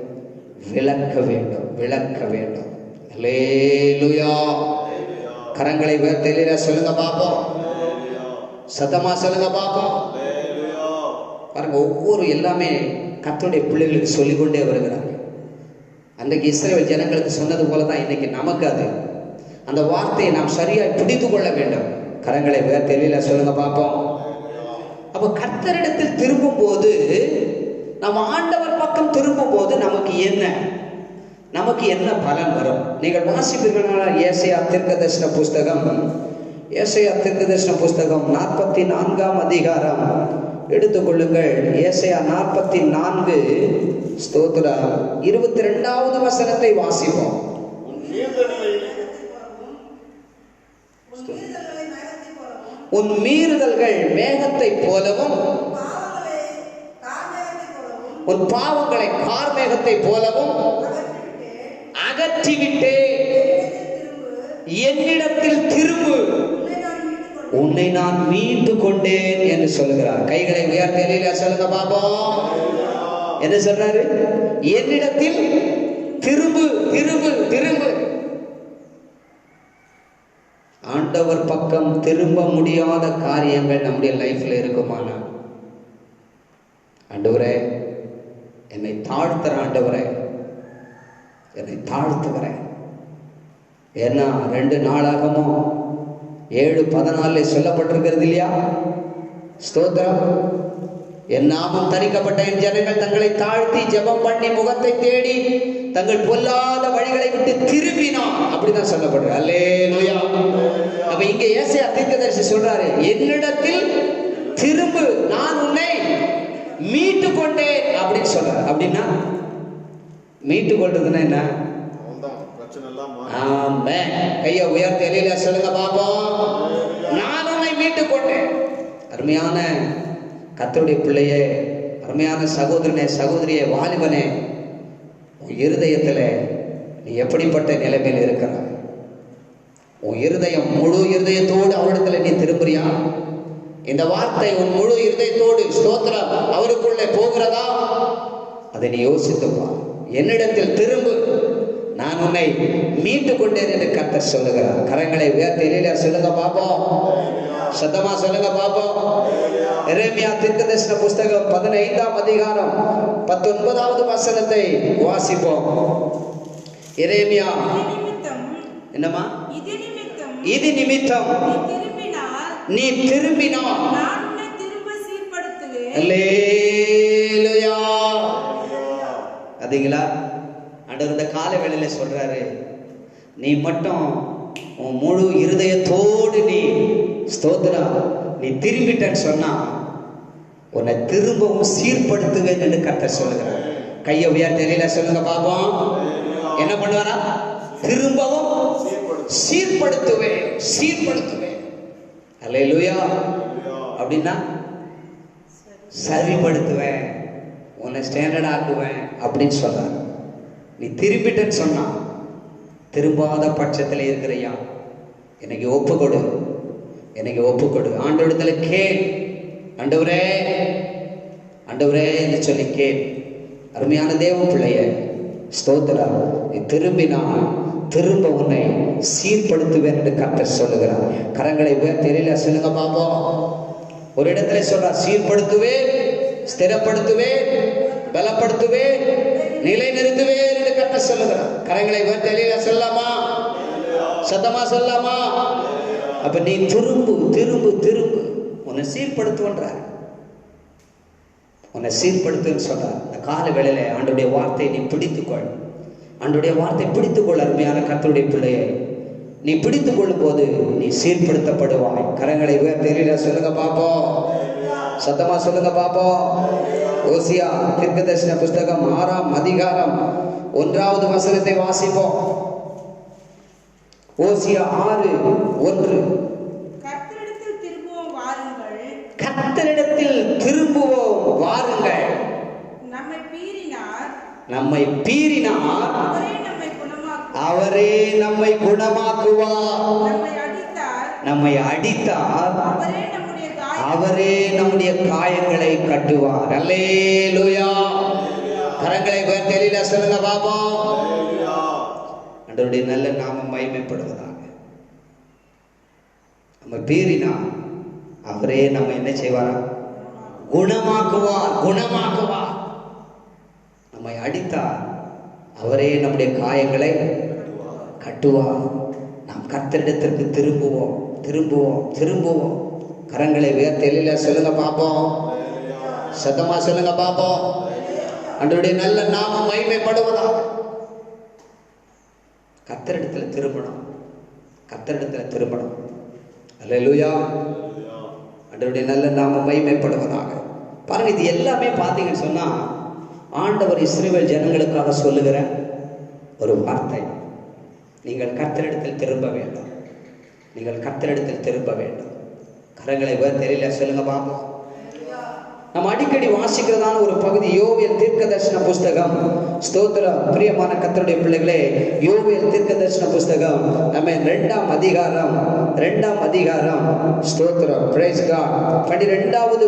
விலக்க வேண்டும், விலக்க வேண்டும். அல்லேலூயா. கரங்களை உயர்த்தி அல்லேலூயா சொல்லுங்க பாப்போம், சத்தமா சொல்லுங்க பாப்போம். பாருங்க, ஒவ்வொரு எல்லாமே கர்த்தருடைய பிள்ளைகளுக்கு சொல்லிக்கொண்டே வருகிறாங்க. அன்றைக்கு இஸ்ரவேல் ஜனங்களுக்கு சொன்னது போலதான் இன்னைக்கு நமக்கு அது அந்த வார்த்தையை நாம் சரியாய் பிடித்து கொள்ள வேண்டும். கரங்களை தெளில சொல்லுங்க பாப்போம். அப்ப கர்த்தரிடத்தில் திரும்பும் போது, நம்ம ஆண்டவர் பக்கம் திரும்பும் போது நமக்கு என்ன பலன் வரும்? நீங்கள் வாசிப்பீர்கள். ஏசாயா தீர்க்கதரிசன புஸ்தகம், ஏசாயா தீர்க்கதரிசன புஸ்தகம் 44ஆம் அதிகாரம் எடுத்துக்கொள்ளுங்கள். ஏசாயா 44 ஸ்தோத்திரம் 22வது வசனத்தை வாசிப்போம். உன் மீறுதல்கள் மேகத்தை போலவும் உன் பாவங்களை கார்மேகத்தை போலவும் அகற்றிவிட்டே என்னிடத்தில் திரும்பு, உன்னை நான் மீட்டு கொண்டேன் என்று சொல்லுகிறார். கைகளை உயர்த்தி சொல்லுங்க பாப்போம். என்ன சொல்றாரு? என்னிடத்தில் திரும்பு, திரும்பு, திரும்பு. ஆண்டவர் பக்கம் திரும்ப முடியாத காரியங்கள் நம்முடைய லைஃப்ல இருக்குமானா, ஆண்டவரே என்னை தாழ்த்துற, ஆண்டவரே என்னை தாழ்த்துகிறேன். ஏன்னா 2 நாளாகமும் 7:14 சொல்லப்பட்டிருக்கிறது இல்லையா? ஸ்தோத்திரம். என் நாமம் தரிக்கப்பட்ட என் ஜனங்கள் தங்களை தாழ்த்தி ஜெபம் பண்ணி முகத்தை தேடி தங்கள் பொல்லாத வழிகளை விட்டு திரும்பினான், அப்படிதான் சொல்லப்படுற. அல்லேலூயா. அப்ப இங்க ஏசாயா தீர்க்கதரிசி சொல்றாரு, என்னிடத்தில் திரும்பு, நான் உன்னை மீட்டு கொண்டேன் அப்படின்னு சொல்றாரு. அப்படின்னா மீட்டு கொள்றதுன்னா என்ன? ஆமென். கையை உயர்த்தி எலியா சொல்லுங்க பாப்போம். நான் உன்னை மீட்டு கொண்டேன். அருமையான கர்த்தருடைய பிள்ளையே, அருமையான சகோதரனே, சகோதரியே, வாலிபனே, உன் இருதயத்துல நீ எப்படிப்பட்ட நிலைமையில் இருக்கிறாய்? உன் இருதயம் முழு இருதயத்தோடு அவரிடத்துல நீ திரும்புறியா? இந்த வார்த்தை உன் முழு இருதயத்தோடு ஸ்தோத்திரம் அவருக்குள்ளே போகிறதா? அதை நீ யோசித்துப்பா. என்னிடத்தில் திரும்பு, நான் உன்னை மீட்டு கொண்டேன் என்று கர்த்தர் சொல்லுகிறார். கரங்களை உயர்த்தி எலியா சொல்லுங்க பாப்போம். சத்தமா சொல்லுங்க பாப்போம். எரேமியா தீர்க்கதரிசன புஸ்தகம் 15ஆம் அதிகாரம் 19வது வசனத்தை வாசிப்போம். எரேமியா, என்னமா? இது நிமித்தம் நீ திரும்பினால் அல்லேலூயா. பார்த்தீங்களா? ஆண்டவர் இந்த கால வேளையில சொல்றாரு, நீ மட்டும் உன் முழு இருதயத்தோடு நீ ஸ்தோத்திரம் நீ திரும்பிட்டன்னு சொன்னா உன்னை திரும்பவும் சீர்படுத்துவேன் என்று கர்த்தர் சொல்லுகிறார். கையை உயர்த்தி தெரியல சொல்லுங்க பாப்போம். என்ன பண்ணுவாரா? திரும்பவும் சீர்படுத்துவேன், சீர்படுத்துவேன். அல்லேலூயா. அப்படின்னா சரிபடுத்துவேன், உன்னை ஸ்டாண்டர்ட் ஆக்குவேன் அப்படின்னு சொல்றார். நீ திரும்பிட்டன்னு சொன்னா திரும்பாத பட்சத்தில் இருக்கிறையா, எனக்கு ஒப்புக்கொடு, எனக்கு ஒப்புக்கொடு. ஆண்டவரிடத்துல கேள், ஆண்டவரே ஆண்டவரே என்று சொல்லி கேள். அருமையான தேவ பிள்ளைய ஸ்தோத்திரம், நீ திரும்பினால் திரும்ப உன்னை சீர்படுத்துவேன் என்று கர்த்தர் சொல்லுகிறார். கரங்களை தெரியல சொல்லுங்க பாப்போம். ஒரு இடத்துல சொல்றார், சீர்படுத்துவேன், ஸ்திரப்படுத்துவேன், பலப்படுத்துவேன், நிலைநிறுத்துவேன் என்று கர்த்தர் சொல்லுகிறார். கரங்களை தெரியல சொல்லாமா? சத்தமா சொல்லாமா? அப்ப நீ திரும்பு திரும்பு திரும்பு, உன்னை சீர்படுத்துவன்றார், உன்னை சீர்படுத்துன்னு சொல்றார். இந்த கால வேளையில ஆண்டவருடைய வார்த்தையை நீ பிடித்துக்கொள், ஆண்டவருடைய வார்த்தை பிடித்துக்கொள். அருமையான கர்த்தருடைய பிள்ளையை நீ பிடித்துக் கொள்ளும் போது நீ சீர்படுத்தப்படுவாய். கரங்களை தெரியல சொல்லுங்க பாப்போம், சத்தமா சொல்லுங்க பாப்போம். ஓசியா தீர்க்கதரிசன புஸ்தகம் 6ஆம் அதிகாரம் 1வது வசனத்தை வாசிப்போம். ஓசியா 6:1. கர்த்தரிடத்தில் திரும்புவோம் வாருங்கள், கர்த்தரிடத்தில் திரும்புவோம் வாருங்கள். நம்மை பீறினார், நம்மை பீறினார், அவரே நம்மை குணமாக்குவார். அவரே நம்மை குணமாக்குவார். நம்மை அடித்தார், நம்மை அடித்தார், அவரே நம்முடைய அவரே நம்முடைய காயங்களை கட்டுவார். அல்லேலூயா. கரங்களை தெரியல சொல்லுங்க பாப்போம். ஆண்டவருடைய நல்ல நாமம் மகிமைப்படுவதாக. நம்ம பீறினா அவரே நம்ம என்ன செய்வாரா? குணமாக்குவார், குணமாக்குவார். நம்மை அடித்தார், அவரே நம்முடைய காயங்களை கட்டுவார். நாம் கர்த்தரிடத்திற்கு திரும்புவோம், திரும்புவோம், திரும்புவோம். கரங்களை தெரியல சொல்லுங்க பாப்போம், சத்தமா சொல்லுங்க பாப்போம். ஆண்டவருடைய நல்ல நாமம் மகிமைப்படுவதாக. கர்த்தரிடத்துல திரும்பணும், கர்த்தரிடத்துல திரும்பணும். அல்லேலூயா. ஆண்டவருடைய நல்ல நாமம் மகிமைப்படுவதாக. பாருங்க, இது எல்லாமே பார்த்தீங்கன்னு சொன்னா ஆண்டவர் இஸ்ரவேல் ஜனங்களுக்காக சொல்லுகிற ஒரு வார்த்தை. நீங்கள் கர்த்தரிடத்தில் திரும்ப வேண்டும், நீங்கள் கர்த்தரிடத்தில் திரும்ப வேண்டும். கரங்களை தெரியல சொல்லுங்க பாப்போம். நம்ம அடிக்கடி வாசிக்கிறதான ஒரு பகுதி யோவேல் தீர்க்கதரிசன புஸ்தகம். ஸ்தோத்திரம். பிரியமான கர்த்தருடைய பிள்ளைகளே, யோவேல் தீர்க்கதரிசன புஸ்தகம் நம்ம 2ஆம் அதிகாரம், 2ஆம் அதிகாரம். ஸ்தோத்திரம். Praise God. 12வது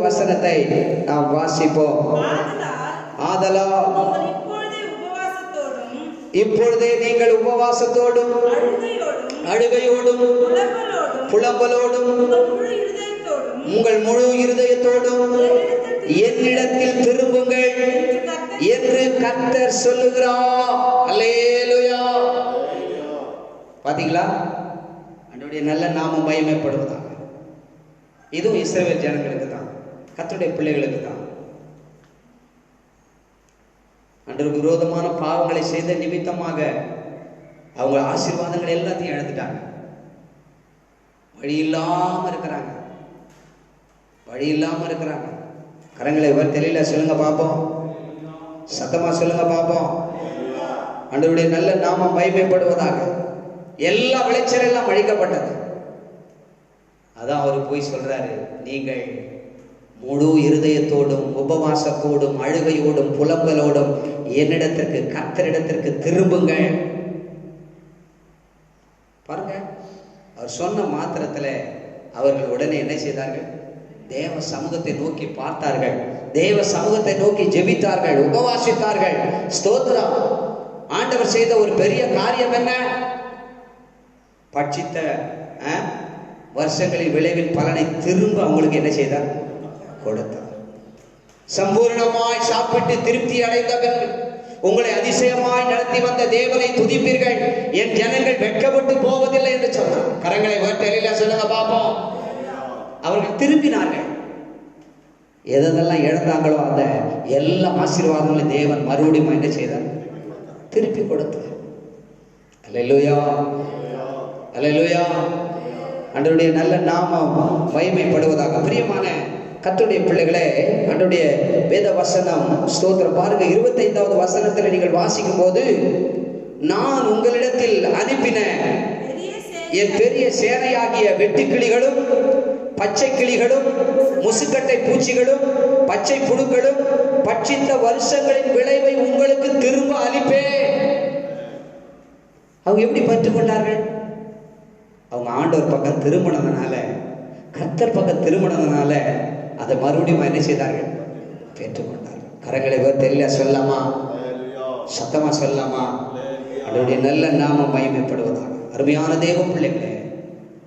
வசனத்தை நாம் வாசிப்போம். ஆதலால் இப்பொழுதே நீங்கள் உபவாசத்தோடும் அழுகையோடும் புலம்பலோடும் உங்கள் முழு இருதயத்தோடும் என்னிடத்தில் திரும்புங்கள் என்று கர்த்தர் சொல்லுகிறார். அல்லேலூயா. பாத்தீங்களா? ஆண்டவருடைய நல்ல நாமம் மகிமைப்படுவதாக. இதுவும் இஸ்ரவேல் ஜனங்களுக்கு தான், கர்த்தருடைய பிள்ளைகளுக்கு தான். ஆண்டவருக்கு விரோதமான பாவங்களை செய்த நிமித்தமாக அவங்க ஆசீர்வாதங்கள் எல்லாத்தையும் இழந்துட்டாங்க. வழி இல்லாம இருக்கிறாங்க, வழி இல்லாம இருக்கிறாங்க. கரங்களை தெரியல சொல்லுங்க பாப்போம், சத்தமா சொல்லுங்க பாப்போம். ஆண்டவருடைய நல்ல நாமம் மகிமைப்படுவதாக. எல்லா விளைச்சல் எல்லாம் அழிக்கப்பட்டது. அதான் அவர் போய் சொல்றாரு, நீங்கள் முழு இருதயத்தோடும் உபவாசத்தோடும் அழுகையோடும் புலம்பலோடும் என்னிடத்திற்கு கர்த்தரிடத்திற்கு திரும்புங்கள். பாருங்க, அவர் சொன்ன மாத்திரத்துல அவர்கள் உடனே என்ன செய்தார்கள்? தேவ சமூகத்தை நோக்கி பார்த்தார்கள், தேவ சமூகத்தை நோக்கி ஜெபித்தார்கள், உபவாசித்தார்கள். ஸ்தோத்திரம். ஆண்டவர் செய்த ஒரு பெரிய காரியம் என்ன? பட்சித்த வருஷங்களின் விளைவின் பலனை திரும்ப அவங்களுக்கு என்ன செய்தார்? கொடுத்தார். சம்பூர்ணமாய் சாப்பிட்டு திருப்தி அடைந்த பிறகு உங்களை அதிசயமாய் நடத்தி வந்த தேவனை துதிப்பீர்கள், என் ஜனங்கள் வெட்கப்பட்டு போவதில்லை என்று சொன்னார். கரங்களை தெரியல சொல்லுங்க பாப்போம். அவர்கள் திரும்பினார்கள். எதெல்லாம் இழந்தாங்களோ அந்த எல்லா ஆசீர்வாதங்களையும் தேவன் மறுபடியும் என்ன செய்தார்? திருப்பி கொடுத்தார். அல்லேலூயா, அல்லேலூயா. ஆண்டவருடைய நல்ல நாமம் மகிமைப்படுவதாக. பிரியமான கர்த்தருடைய பிள்ளைகளே, ஆண்டவருடைய வேத வசனம் ஸ்தோத்திரம் பாருங்க. 25வது வசனத்தில் நீங்கள் வாசிக்கும் போது, நான் உங்களிடத்தில் அனுப்பின என் பெரிய சேனையாகிய வெட்டுக்கிளிகளும் பச்சை கிளிகளும் முசுக்கட்டை பூச்சிகளும் பச்சை புழுக்களும் பட்சித்த வருஷங்களின் விளைவை உங்களுக்கு திரும்ப அளிப்பேன். அவங்க எப்படி பெற்றுக்கொண்டார்கள்? அவங்க ஆண்டவர் பக்கம் திரும்பினதுனால, கர்த்தர் பக்கம் திரும்பினதுனால அதை மறுபடியும் என்ன செய்தார்கள்? பெற்றுக்கொண்டார்கள். கரங்களை தெரியல சொல்லலாமா? சத்தமா சொல்லலாமா? அவருடைய நல்ல நாமம் மகிமைப்படுவதாக. அருமையான தேவ பிள்ளைகளே,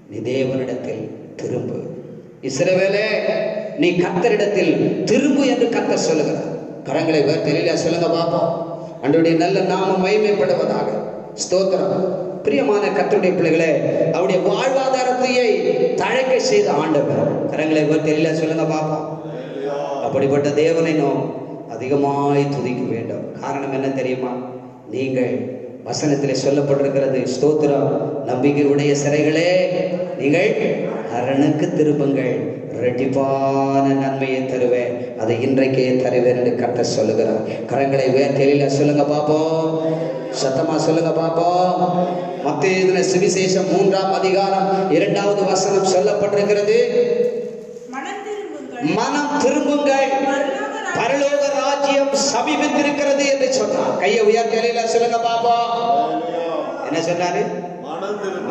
நீ தேவனிடத்தில் திரும்பு. இஸ்ரவேலே, நீ கர்த்தரிடத்தில் திரும்பு என்று கர்த்தர் சொல்லுகிறார். கரங்களை தெரியல சொல்லுங்க பாப்போம். அவருடைய நல்ல நாமம் மகிமைப்படுவதாக. ஸ்தோத்திரம். பிரியமான கர்த்தருடைய பிள்ளைகளே, அவருடைய வாழ்வாதாரத்தையே தழைக்க செய்த ஆண்டவர். கரங்களை தெரியல சொல்லுங்க பாப்போம். அப்படிப்பட்ட தேவனை நாம் அதிகமாய் துதிக்க வேண்டும். காரணம் என்ன தெரியுமா? நீங்கள் வசனத்திலே சொல்லப்பட்டிருக்கிறது, ஸ்தோத்திரம், நம்பிக்கையுடைய சிறைகளே நீங்கள் அரணுக்கு திரும்புங்கள், ரெட்டிப்பான நன்மையை தருவேன், அதை இன்றைக்கே தருவேன் என்று கர்த்தர் சொல்லுகிறார். கரங்களை தெரியல சொல்லுங்க பாப்போம். சத்தமா சொல்லுங்க பாப்போம். மத்தேயு சுவிசேஷம் 3ஆம் அதிகாரம் 2வது வசனம் சொல்லப்பட்டிருக்கிறது, மனம் திரும்புங்கள், பரலோக ராஜ்யம் சமீபித்திருக்கிறது என்று சொன்னார். கையை உயர்த்தலையில சொல்லுங்க பாப்பா. என்ன சொன்னாரு?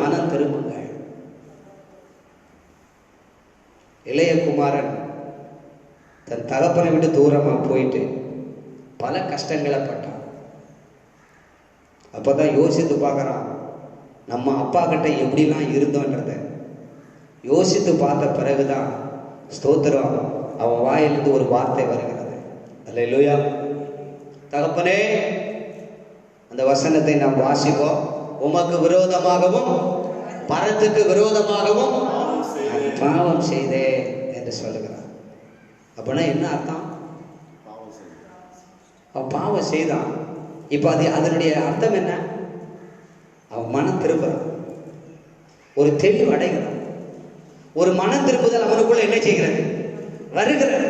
மனம் திரும்புங்கள். இளைய குமாரன் தன் தகப்பனை விட்டு தூரமா போயிட்டு பல கஷ்டங்களை பட்டான். அப்பதான் யோசித்து பார்க்கறான், நம்ம அப்பா கிட்ட எப்படிலாம் இருந்தோன்றத யோசித்து பார்த்த பிறகுதான் ஸ்தோத்திரம் அவன் வாயிலிருந்து ஒரு வார்த்தை வருகிறது. அல்லேலூயா. தகப்பனே, அந்த வசனத்தை நாம் வாசிப்போம். உமக்கு விரோதமாகவும் பரத்துக்கு விரோதமாகவும் பாவம் செய்தேன் என்று சொல்லுகிறார். அப்படின்னா என்ன அர்த்தம்? அவன் பாவம் செய்தான். இப்ப அதனுடைய அர்த்தம் என்ன? அவன் மனம் திரும்புறான், ஒரு தெளிவு அடைகிறான். ஒரு மனம் திரும்புதல் அவனுக்குள்ள என்ன செய்கிறது? வருகிறது.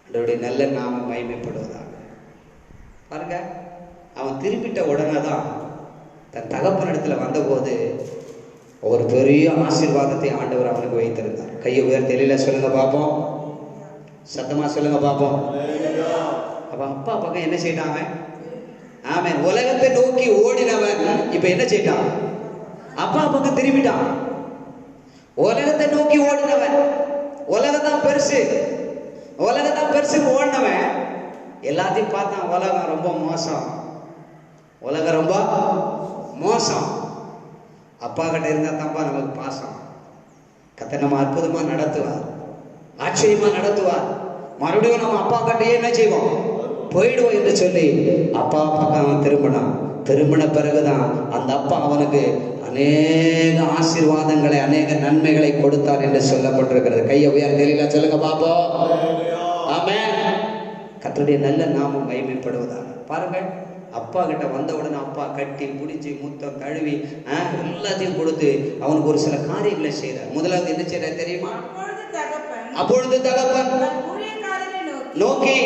அவருடைய நல்ல நாமம் மகிமைப்படுவதாக. பாருங்க, அவன் திரும்பிட்ட உடனே தான் தன் தகப்பன் இடத்துல வந்தபோது ஒரு பெரிய ஆசீர்வாதத்தை ஆண்டவர் அவனுக்கு வைத்திருந்தார். கையை உயர்த்தலையில சொல்லுங்க பாப்போம். சத்தமா சொல்லுங்க பாப்போம். அப்ப அப்பா பக்கம் என்ன செய்யட்டாங்க? ஆமென். உலகத்தை நோக்கி ஓடினவன் இப்ப என்ன செய்யட்டான்? அப்பா பக்கம் திரும்பிட்டான். உலகத்தை நோக்கி ஓடினவன், உலகத்தான் பெருசு, உலகத்தான் பெருசு ஓடினவன் எல்லாத்தையும் பார்த்தான். உலகம் ரொம்ப மோசம், உலகம் ரொம்ப மோசம். அப்பா கிட்ட இருந்தா தான்ப்பா நமக்கு பாசம். கர்த்தர் நம்ம அற்புதமா நடத்துவார், ஆச்சரியமா நடத்துவார். மறுபடியும் நம்ம அப்பா கிட்டயே என்ன செய்வோம்? போயிடுவோம் என்று சொல்லி அப்பா பக்கம் அவன் திரும்பினான். திரும்பின பிறகுதான் அந்த அப்பா அவனுக்கு அநேக ஆசீர்வாதங்களை, அநேக நன்மைகளை கொடுத்தார் என்று சொல்லப்பட்டிருக்கிறது. கையை உயர் தெரியல சொல்லுங்க பாப்போம். ஆமென். கர்த்தருடைய நல்ல நாமம் மகிமைப்படுவதாக. பாருங்கள், அப்பா கிட்ட வந்த உடனே அப்பா கட்டி பிடிச்சி முத்தம் தழுவி எல்லாத்தையும் கொடுத்து அவனுக்கு ஒரு சில காரியங்களை செய்தார். முதலாவது என்ன செய்யறார் தெரியுமா? அப்பொழுது தகப்பன் நோக்கி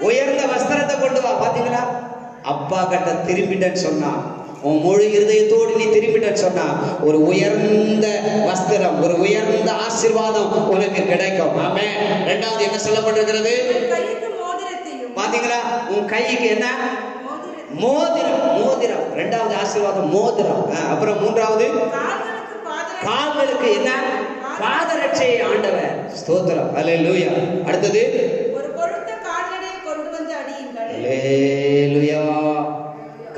உயர்ந்த வஸ்திரத்தை கொண்டு வா. பாத்தீங்களா? அப்பா கிட்ட திரும்பிட்டேன்னு சொன்னா, உன் முழு இருதயத்தோடு நீ திரும்பிட்டேன்னு சொன்னா ஒரு உயர்ந்த வஸ்திரம், ஒரு உயர்ந்த ஆசீர்வாதம் உனக்கு கிடைக்கும். ஆமென். இரண்டாவது என்ன சொல்லப்பட்டிருக்கிறது? பாத்தீங்களா? உன் கைக்கு என்ன? மோதிரம். மோதிரம் இரண்டாவது ஆசீர்வாதம், மோதிரம். அப்புறம் மூன்றாவது கால்களுக்கு என்ன? பாதரட்சை ஆண்டவர். ஸ்தோத்திரம். அல்லேலூயா. அடுத்தது அல்லேலூயா.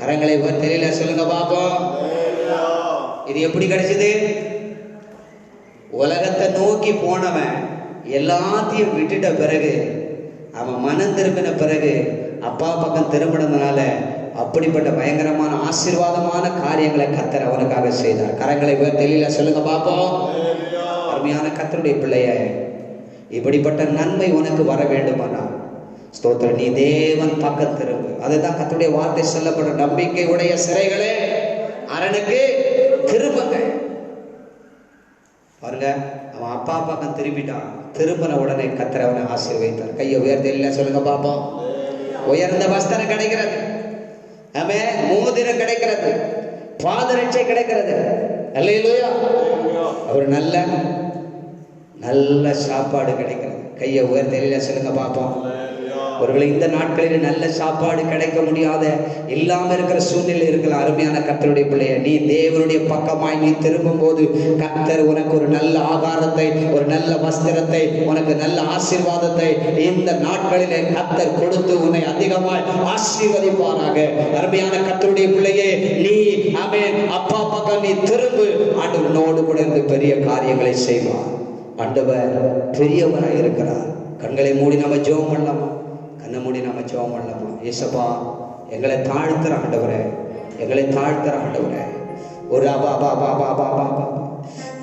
கரங்களை தெரியல சொல்லுங்க பாப்போம். இது எப்படி கிடைச்சது? உலகத்தை நோக்கி போனவன் எல்லாத்தையும் விட்டுட்ட பிறகு, அவன் மனம் திரும்பின பிறகு, அப்பா பக்கம் திரும்பினதுனால அப்படிப்பட்ட பயங்கரமான ஆசீர்வாதமான காரியங்களை கர்த்தர் அவனுக்காக செய்தார். கரங்களை தெரியல சொல்லுங்க பாப்போம். அருமையான கர்த்தருடைய பிள்ளையே, இப்படிப்பட்ட நன்மை உனக்கு வர வேண்டுமானா ஸ்தோத்திரம், நீ தேவன் பக்கம் திரும்பு. அதுதான் கர்த்தருடைய வார்த்தை சொல்லப்படும். நம்பிக்கை உடைய சிறைகளே அரணுக்கு திரும்புங்க. பாருங்க, அவன் அப்பா பக்கம் திரும்பிட்டான். திரும்பின உடனே கர்த்தர் அவனை ஆசீர்வதித்தார். கையை உயர்ந்த இல்லை சொல்லுங்க பாப்போம். உயர்ந்த வஸ்திரம் கிடைக்கிறது, மோதிரம் கிடைக்கிறது, பாதரட்சை கிடைக்கிறது. அல்லேலூயா. ஒரு நல்ல நல்ல சாப்பாடு கிடைக்கிறது. கையை உயர்ந்த இல்லை சொல்லுங்க பாப்போம். ஒருவேளை இந்த நாட்களில் நல்ல சாப்பாடு கிடைக்க முடியாத இல்லாம இருக்கிற சூழ்நிலை இருக்கிற அருமையான கர்த்தருடைய பிள்ளைய, நீ தேவனுடைய பக்கமாய் நீ திரும்பும் போது கர்த்தர் உனக்கு ஒரு நல்ல ஆகாரத்தை, ஒரு நல்ல வஸ்திரத்தை, உனக்கு நல்ல ஆசீர்வாதத்தை இந்த நாட்களிலே கர்த்தர் கொடுத்து உன்னை அதிகமாய் ஆசீர்வதிப்பாராக. அருமையான கர்த்தருடைய பிள்ளையே, நீ அப்பா பக்கம் நீ திரும்பு. ஆண்டவனோடு கூட இருந்து பெரிய காரியங்களை செய்வார். ஆண்டவர் பெரியவராய் இருக்கிறார். கண்களை மூடி நம்ம ஜெபம் பண்ணலாமா? கண்ணை மூடி நம்ம ஜெபம் பண்ணலாமா? இயேசப்பா, எங்களை தாழ்த்துற ஆண்டவரே, எங்களை தாழ்த்துற ஆண்டவரே. ஒரு அபா பா பா பா பா பா பா.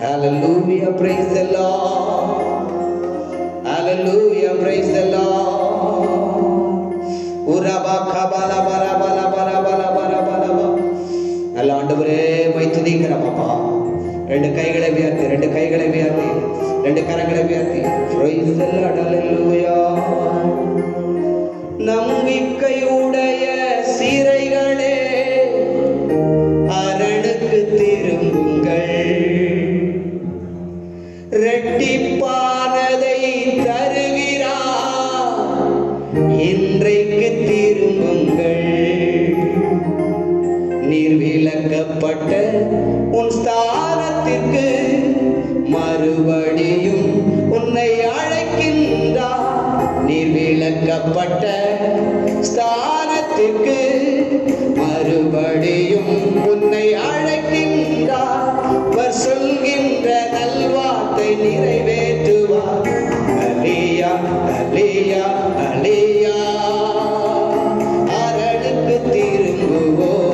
Hallelujah, praise the Lord. Hallelujah, praise the Lord. உரபா கபல பர பல பர பல பர பல. நல்ல ஆண்டவரே, மை துதிக்கிறோம் அப்பா. ரெண்டு கைகளை உயர்த்தி, ரெண்டு கைகளை உயர்த்தி, ரெண்டு கரங்களை உயர்த்தி. Praise the Lord, hallelujah. நம்பிக்கையுடைய சிறைகளே அரணுக்கு திரும்புங்கள், இரட்டிப்பானதை தருகிறார், இன்றைக்கு திரும்புங்கள். நீர் விலக்கப்பட்ட உன் ஸ்தானத்திற்கு மறுபடியும் உன்னை அழைக்கின்றார். நீர் விலக்கப்பட்ட ஸ்தானத்திற்கு மறுபடியும் உன்னை அழைக்கின்றார். அவர் சொல்கின்ற நல்வார்த்தை நிறைவேற்றுவார். அல்லேலூயா, அல்லேலூயா, அல்லேலூயா. அரணுக்கு திரும்புவோம்.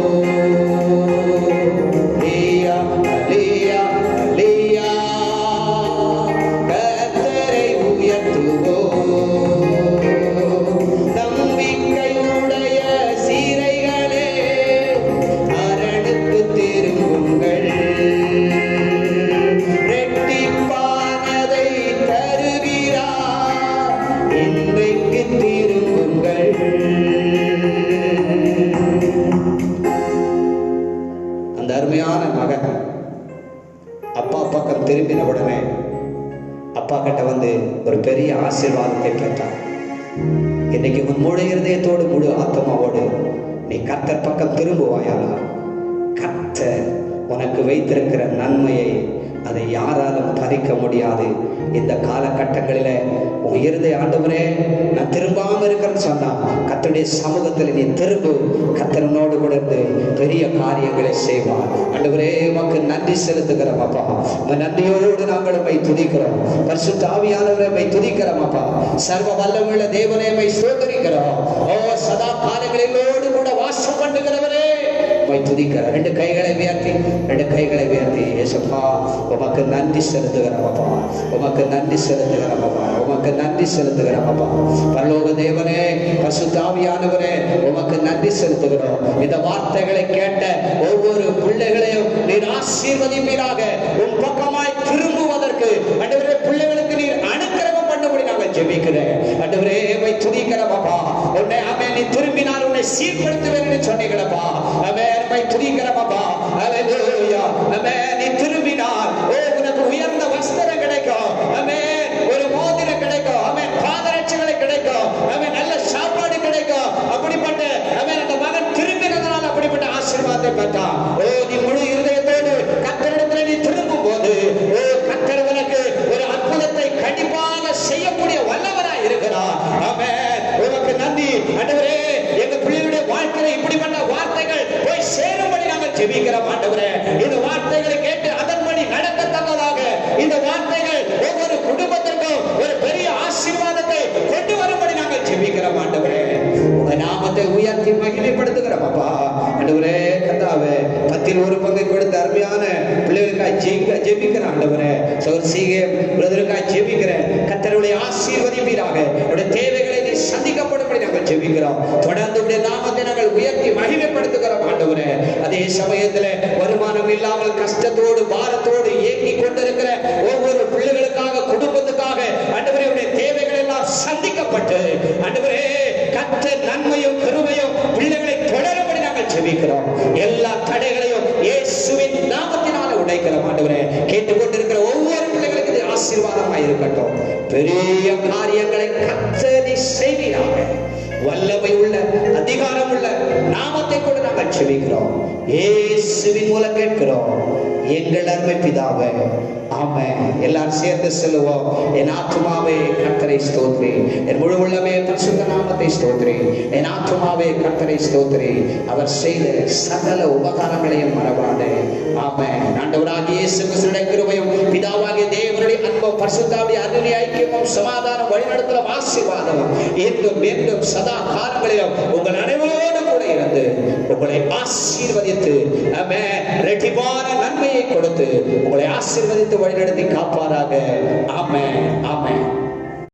திரும்பின உடனே அப்பா கிட்ட வந்து ஒரு பெரிய ஆசீர்வாதத்தை பெற்றார். இன்னைக்கு உன் முழு இருதயத்தோடு முழு ஆத்மாவோடு நீ கர்த்தர் பக்கம் திரும்புவாயானா கர்த்தர் உனக்கு வைத்திருக்கிற நன்மையை அதை யாராலும் பறிக்க முடியாது. இந்த காலகட்டங்களில உன் இருதய ஆண்டவரே நான் திரும்பாம இருக்கிறேன்னு சொன்னா கர்த்தருடைய சமூகத்தில் நீ திரும்பு. கர்த்தரனோடு கூட இருந்து பெரிய காரியங்களை செய்வார். ஆண்டவரே உமக்கு நன்றி செலுத்துகிறோம் அப்பா. நன்றியோடு நாங்கள் உம்மை துதிக்கிறோம். பரிசுத்த ஆவியானவரே உம்மை துதிக்கிறோம் அப்பா. சர்வ வல்லமையுள்ள தேவனே உம்மை ஸ்தோத்திரிக்கிறோம். ஓ சதா காலங்களிலோடு கூட வாசம் பண்ணுகிறவரே உம்மை துதிக்கிறோம். ரெண்டு கைகளை உயர்த்தி, ரெண்டு கைகளை உயர்த்தி இயேசுப்பா உமக்கு நன்றி செலுத்துகிறோம் அப்பா. உமக்கு நன்றி செலுத்துகிறோம் அப்பா. உமக்கு நன்றி செலுத்துகிறோம் அப்பா. பரலோக தேவனே, பரிசுத்த ஆவியானவரே உமக்கு நன்றி செலுத்துகிறோம். இந்த வார்த்தைகளை கேட்ட ஒவ்வொரு பிள்ளைகளையும் நீர் ஆசீர்வதிப்பீராக. உன் பக்கமாய் திரும்புவதற்கு ஆண்டவரே பிள்ளைகளுக்கு நீர் அனுக்கிரகம் பண்ணும்படி நாங்கள் ஜெபிக்கிறேன். ஆண்டவரே உம்மை துதிக்கிறோம் அப்பா. உன்னை ஆமென் நீ திரும்பினால் உன்னை சீர்படுத்துவேன் என்று சொன்னீங்களப்பா. ஆமென் உம்மை துதிக்கிறோம் அப்பா. ஹல்லேலூயா. ஆமென் நீ திரும்பினால் உனக்கு உயர்ந்த வஸ்திரம் கிடைக்கும். ஆமென் ஒரு மோதிரம் கிடைக்கும். ஆமென் பாதரட்சைகளை கிடைக்கும். ஆமென் நல்ல சாப்பாடு கிடைக்கும். அப்படிப்பட்ட ஆமென் அந்த மகன் திரும்பினதனால அப்படிப்பட்ட ஆசீர்வாதத்தை பெற்றான். ஓ நீ முழு இருதயத்தோடு கர்த்தரிடத்தில் நீ திரும்பும் போது ஓ கர்த்தர் உனக்கு ஒரு அற்புதத்தை கண்டிப்பாக செய்யக்கூடிய வல்லவராய் இருக்கிறார். ஆமென் உனக்கு நன்றி ஆண்டவரே. எங்க பிள்ளைகளுடைய வாழ்க்கையில இப்படிப்பட்ட வார்த்தைகள் போய் சேரும்படி நாங்கள் ஜெபிக்கிறோம் ஆண்டவரே. ஜெபிக்கிறேன். கர்த்தருடைய ஆசீர்வதிப்பீராக. உடைய தேவைகளை நீ சந்திக்கப்படும்படி நாங்கள் ஜெபிக்கிறோம். தொடர்ந்து உடைய நாமத்தை நாங்கள் உயர்த்தி மகிமைப்படுத்துகிறோம் ஆண்டவரே. அதே சமயத்தில் வருமானம் இல்லாமல் கஷ்டத்தோடு பாரத்தோடு ஏங்கி கொண்டிருக்கிற ஒவ்வொரு பிள்ளைகளுக்காக, குடும்பத்துக்காக ஆண்டவரே உடைய தேவைகள் எல்லாம் சந்திக்கப்பட்டு ஆண்டவரே கர்த்தர் நன்மையும் கிருபையும் பிள்ளைகளை தொடரும்படி நாங்கள் ஜெபிக்கிறோம். எல்லா தடைகளையும் இயேசுவின் நாமத்தினால உடைக்கிறோம் ஆண்டவரே. கேட்டுக்கொண்டிருக்கிற ஒவ்வொரு பிள்ளைகளுக்கு இது ஆசீர்வாதமாக இருக்கட்டும். பெரிய காரியங்களை கர்த்தர் செய்வீராக. வல்லமை உள்ள, அதிகாரம் உள்ள நாமத்தை கொண்டு நாங்கள் ஜெபிக்கிறோம். இயேசுவின் மூலம் கேட்கிறோம் எங்கள் அருமை பிதாவே, ஆமென். எல்லாரும் சேர்ந்து சொல்லுவோம். என் ஆத்துமாவே கர்த்தரை ஸ்தோத்திரி, என் முழு உள்ளமே பரிசுத்த நாமத்தை ஸ்தோத்திரி. என் ஆத்துமாவே கர்த்தரை ஸ்தோத்திரி, அவர் செய்த சகல உபகாரங்களையும் மறவாதே. ஆமென். ஆண்டவராகிய இயேசு கிறிஸ்துவின் கிருபையும் பிதாவாகிய தேவனுடைய அன்பும் பரிசுத்தாவிய அன்பின் ஐக்கியமும் சமாதானம் வழிநடத்தலும் ஆசீர்வாதமும் என்றும் என்றும் சதா காலங்களிலும் உங்கள் அனைவரோடு கூட இருந்து உங்களை ஆசீர்வதித்து ஆமென் இரட்டிப்பான நன்மையை கொடுத்து உங்களை ஆசீர்வதித்து வழிநடத்தி காப்பாராக. ஆமென், ஆமென்.